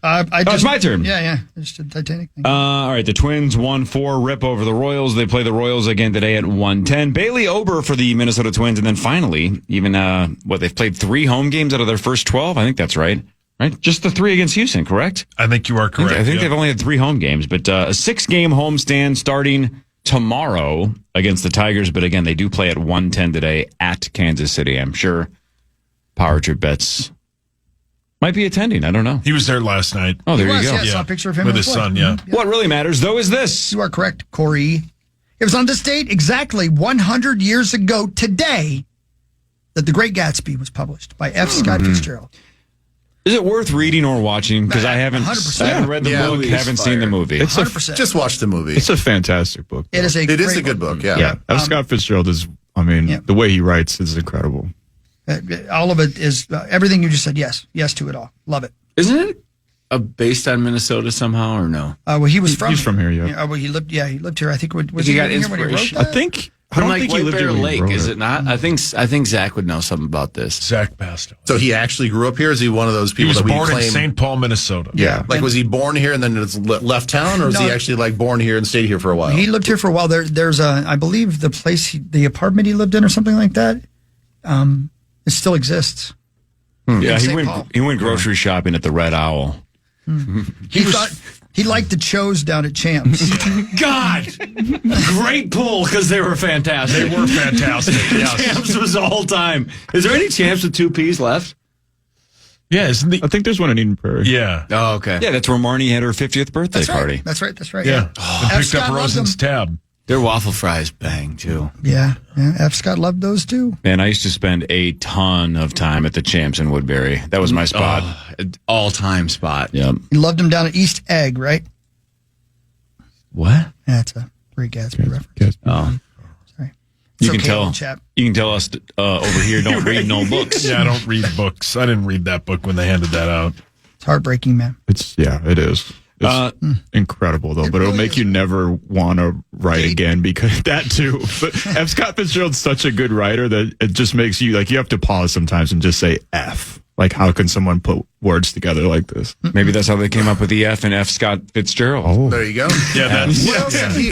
It's my turn. Yeah. It's the Titanic thing. All right, the Twins 1-4 rip over the Royals. They play the Royals again today at 1:10. Bailey Ober for the Minnesota Twins, and then finally, even they've played 3 home games out of their first 12. I think that's right. Right, just the 3 against Houston, correct? I think you are correct. I think they've only had 3 home games, but a 6-game homestand starting tomorrow against the Tigers, but again, they do play at 1:10 today at Kansas City. I'm sure Power Trip Bets might be attending. I don't know. He was there last night. Oh, there you go. Yeah, I saw a picture of him with his son. Yeah. What really matters, though, is this. You are correct, Corey. It was on this date exactly 100 years ago today that The Great Gatsby was published by F. Scott Fitzgerald. Is it worth reading or watching? Because I haven't 100%. read the book, haven't seen the movie. 100%. Just watch the movie. It's a fantastic book. It is a good book. Yeah. F. Scott Fitzgerald is. I mean, the way he writes is incredible. All of it is everything you just said. Yes to it all. Love it. Isn't it based on Minnesota somehow or no? Well, he was from. He's from here. Yeah. Well, he lived. Yeah, he lived here. I think. Was he he got living here when he wrote inspiration? that? I think. I don't think he lived here when he Lake, wrote is it. it not? I think Zach would know something about this. Zach passed away. So he actually grew up here? Is he one of those people He was that we born in claim? St. Paul, Minnesota. Yeah. Like, was he born here and then left town, or is he actually like born here and stayed here for a while? He lived here for a while. There's I believe the apartment he lived in or something like that. It still exists. Yeah, St. he went grocery shopping at the Red Owl. He thought he liked the Chos down at Champs. God, great pull because they were fantastic. They were fantastic. Yes. Champs was all time. Is there any Champs with 2 P's left? Yeah, I think there's one in Eden Prairie. Yeah. Oh, okay. Yeah, that's where Marnie had her 50th birthday That's right. party. That's right. Yeah. F. And picked Scott up loved Rosen's them. tab. Their waffle fries bang too. Yeah. F. Scott loved those too. Man, I used to spend a ton of time at the Champs in Woodbury. That was my spot. All-time spot. Yep. He loved them down at East Egg, right? What? That's a Great Gatsby reference. Oh. Sorry. You It's can okay, tell. old chap. You can tell us over here don't read no books. Yeah, I don't read books. I didn't read that book when they handed that out. It's heartbreaking, man. It is. It's incredible though, but it'll make you never want to write again because that too. But F. Scott Fitzgerald's such a good writer that it just makes you you have to pause sometimes and just say F. Like, how can someone put words together like this? Maybe that's how they came up with the F in F. Scott Fitzgerald. Oh, there you go. Yeah.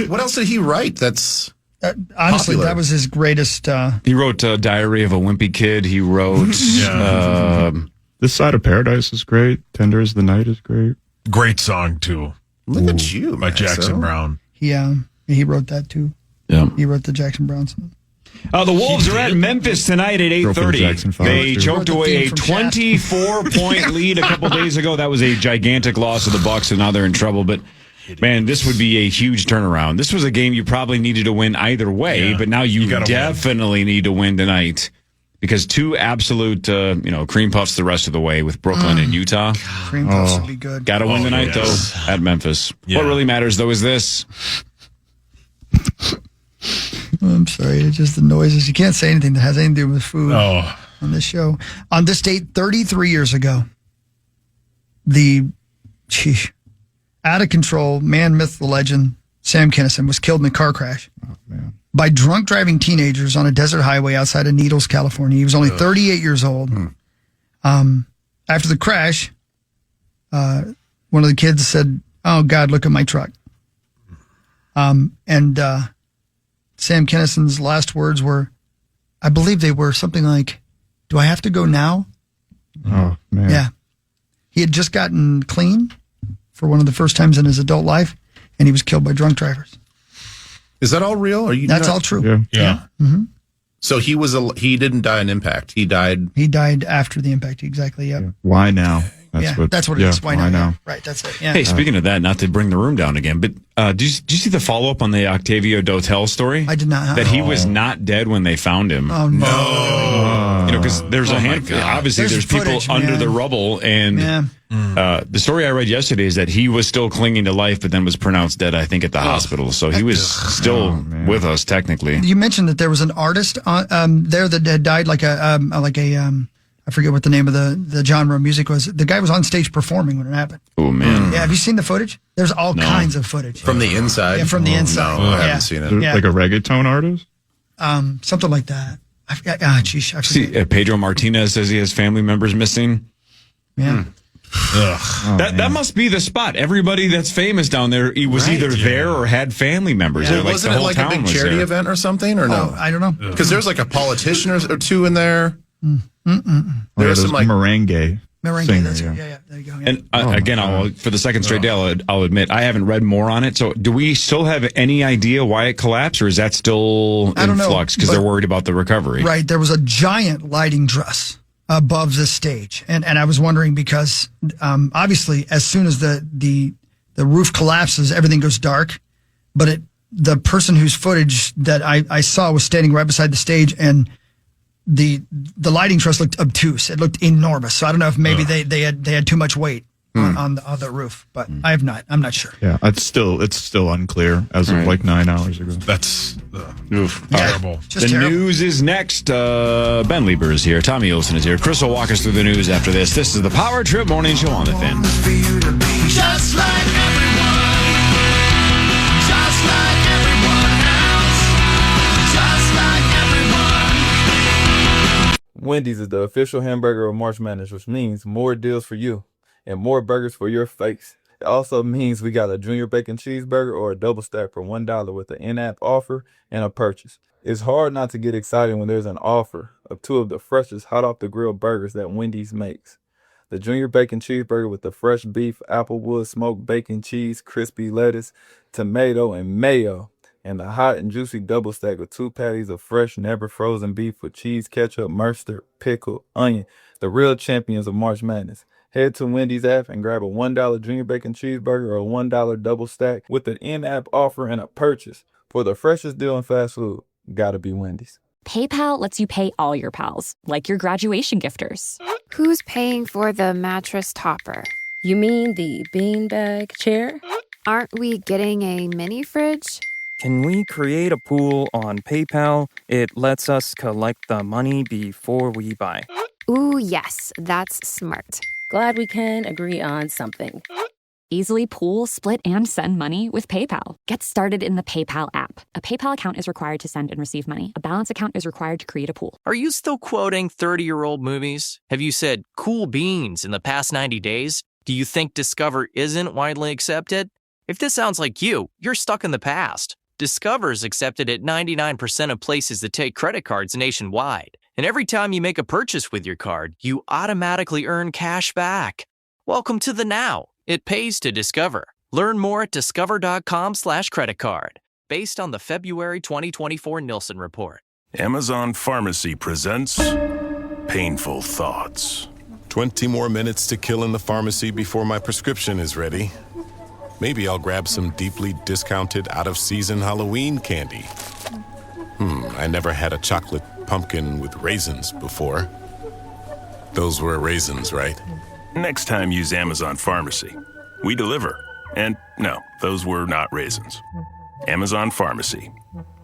What else did he write? That's honestly, popular. that was his greatest. He wrote Diary of a Wimpy Kid. He wrote This Side of Paradise is great. Tender as the Night is great. Great song too. Look at you, by Jackson Brown. He wrote that too. Yeah. He wrote the Jackson Brown song. The Wolves are at Memphis tonight at 8:30. They choked away a 24-point lead a couple days ago. That was a gigantic loss to the Bucks, and now they're in trouble. But, man, this would be a huge turnaround. This was a game you probably needed to win either way, but now you definitely need to win tonight because 2 absolute, cream puffs the rest of the way with Brooklyn and Utah. Cream puffs would be good. Got to win tonight, though, at Memphis. Yeah. What really matters, though, is this. I'm sorry, it's just the noises. You can't say anything that has anything to do with food on this show. On this date, 33 years ago, the out of control man, myth, the legend, Sam Kinison was killed in a car crash by drunk driving teenagers on a desert highway outside of Needles, California. He was only 38 years old. After the crash, one of the kids said, "Oh God, look at my truck." Sam Kinnison's last words were, I believe they were something like, "Do I have to go now?" Oh, man. Yeah. He had just gotten clean for one of the first times in his adult life, and he was killed by drunk drivers. Is that all real? That's all true. Yeah. Mm-hmm. So he didn't die in impact. He died. He died after the impact. Exactly. Yep. Why now? That's what it is. Why now? Yeah. Right. That's it. Yeah. Hey, speaking of that, not to bring the room down again, but did you see the follow-up on the Octavio Dotel story? I did not. That he was not dead when they found him. Oh, no. Because there's a handful. Obviously, there's people footage, under the rubble. And the story I read yesterday is that he was still clinging to life, but then was pronounced dead, I think, at the hospital. So he was still with us, technically. You mentioned that there was an artist there that had died like a I forget what the name of the genre of music was. The guy was on stage performing when it happened. Oh, man. Yeah, have you seen the footage? There's all kinds of footage. From the inside? Yeah, from the inside. No, I haven't seen it. Yeah. Like a reggaeton artist? Something like that. I forget. See, Pedro Martinez says he has family members missing. Yeah. That must be the spot. Everybody that's famous down there, he was either there or had family members there. Like Wasn't the it whole like a town big was charity there. event or something, or no? I don't know. Because there's like a politician or two in there. Mm-mm. There's some like merengue. Merengue, Singer, that's yeah. it. Yeah, there you go. Yeah. And again, for the second straight day, I'll admit I haven't read more on it. So, do we still have any idea why it collapsed, or is that still in flux because they're worried about the recovery? Right. There was a giant lighting truss above the stage, and I was wondering because obviously, as soon as the roof collapses, everything goes dark. But the person whose footage that I saw was standing right beside the stage, and the lighting truss looked obtuse. It looked enormous. So I don't know if maybe they had too much weight on the roof, but I'm not sure. Yeah, it's still unclear as of like 9 hours ago. That's terrible. The news is next. Ben Lieber is here. Tommy Olson is here. Chris will walk us through the news after this. This is the Power Trip Morning Show on the Fan. Just like everyone, just like everyone else, just like everyone. Wendy's is the official hamburger of March Madness, which means more deals for you and more burgers for your face. It also means we got a junior bacon cheeseburger or a double stack for $1 with an in-app offer and a purchase. It's hard not to get excited when there's an offer of 2 of the freshest hot off the grill burgers that Wendy's makes. The junior bacon cheeseburger with the fresh beef, applewood, smoked bacon, cheese, crispy lettuce, tomato, and mayo. And the hot and juicy double stack with 2 patties of fresh, never frozen beef with cheese, ketchup, mustard, pickle, onion. The real champions of March Madness. Head to Wendy's app and grab a $1 junior bacon cheeseburger or a $1 double stack with an in-app offer and a purchase. For the freshest deal in fast food, gotta be Wendy's. PayPal lets you pay all your pals, like your graduation gifters. Who's paying for the mattress topper? You mean the beanbag chair? Aren't we getting a mini fridge? Can we create a pool on PayPal? It lets us collect the money before we buy. Ooh, yes, that's smart. Glad we can agree on something. Easily pool, split, and send money with PayPal. Get started in the PayPal app. A PayPal account is required to send and receive money. A balance account is required to create a pool. Are you still quoting 30-year-old movies? Have you said cool beans in the past 90 days? Do you think Discover isn't widely accepted? If this sounds like you, you're stuck in the past. Discover is accepted at 99% of places that take credit cards nationwide. And every time you make a purchase with your card, you automatically earn cash back. Welcome to the now. It pays to Discover. Learn more at discover.com/creditcard. Based on the February 2024 Nielsen report. Amazon Pharmacy presents Painful Thoughts. 20 more minutes to kill in the pharmacy before my prescription is ready. Maybe I'll grab some deeply discounted out-of-season Halloween candy. I never had a chocolate pumpkin with raisins before. Those were raisins, right? Next time, use Amazon Pharmacy. We deliver. And no, those were not raisins. Amazon Pharmacy.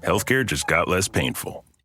Healthcare just got less painful.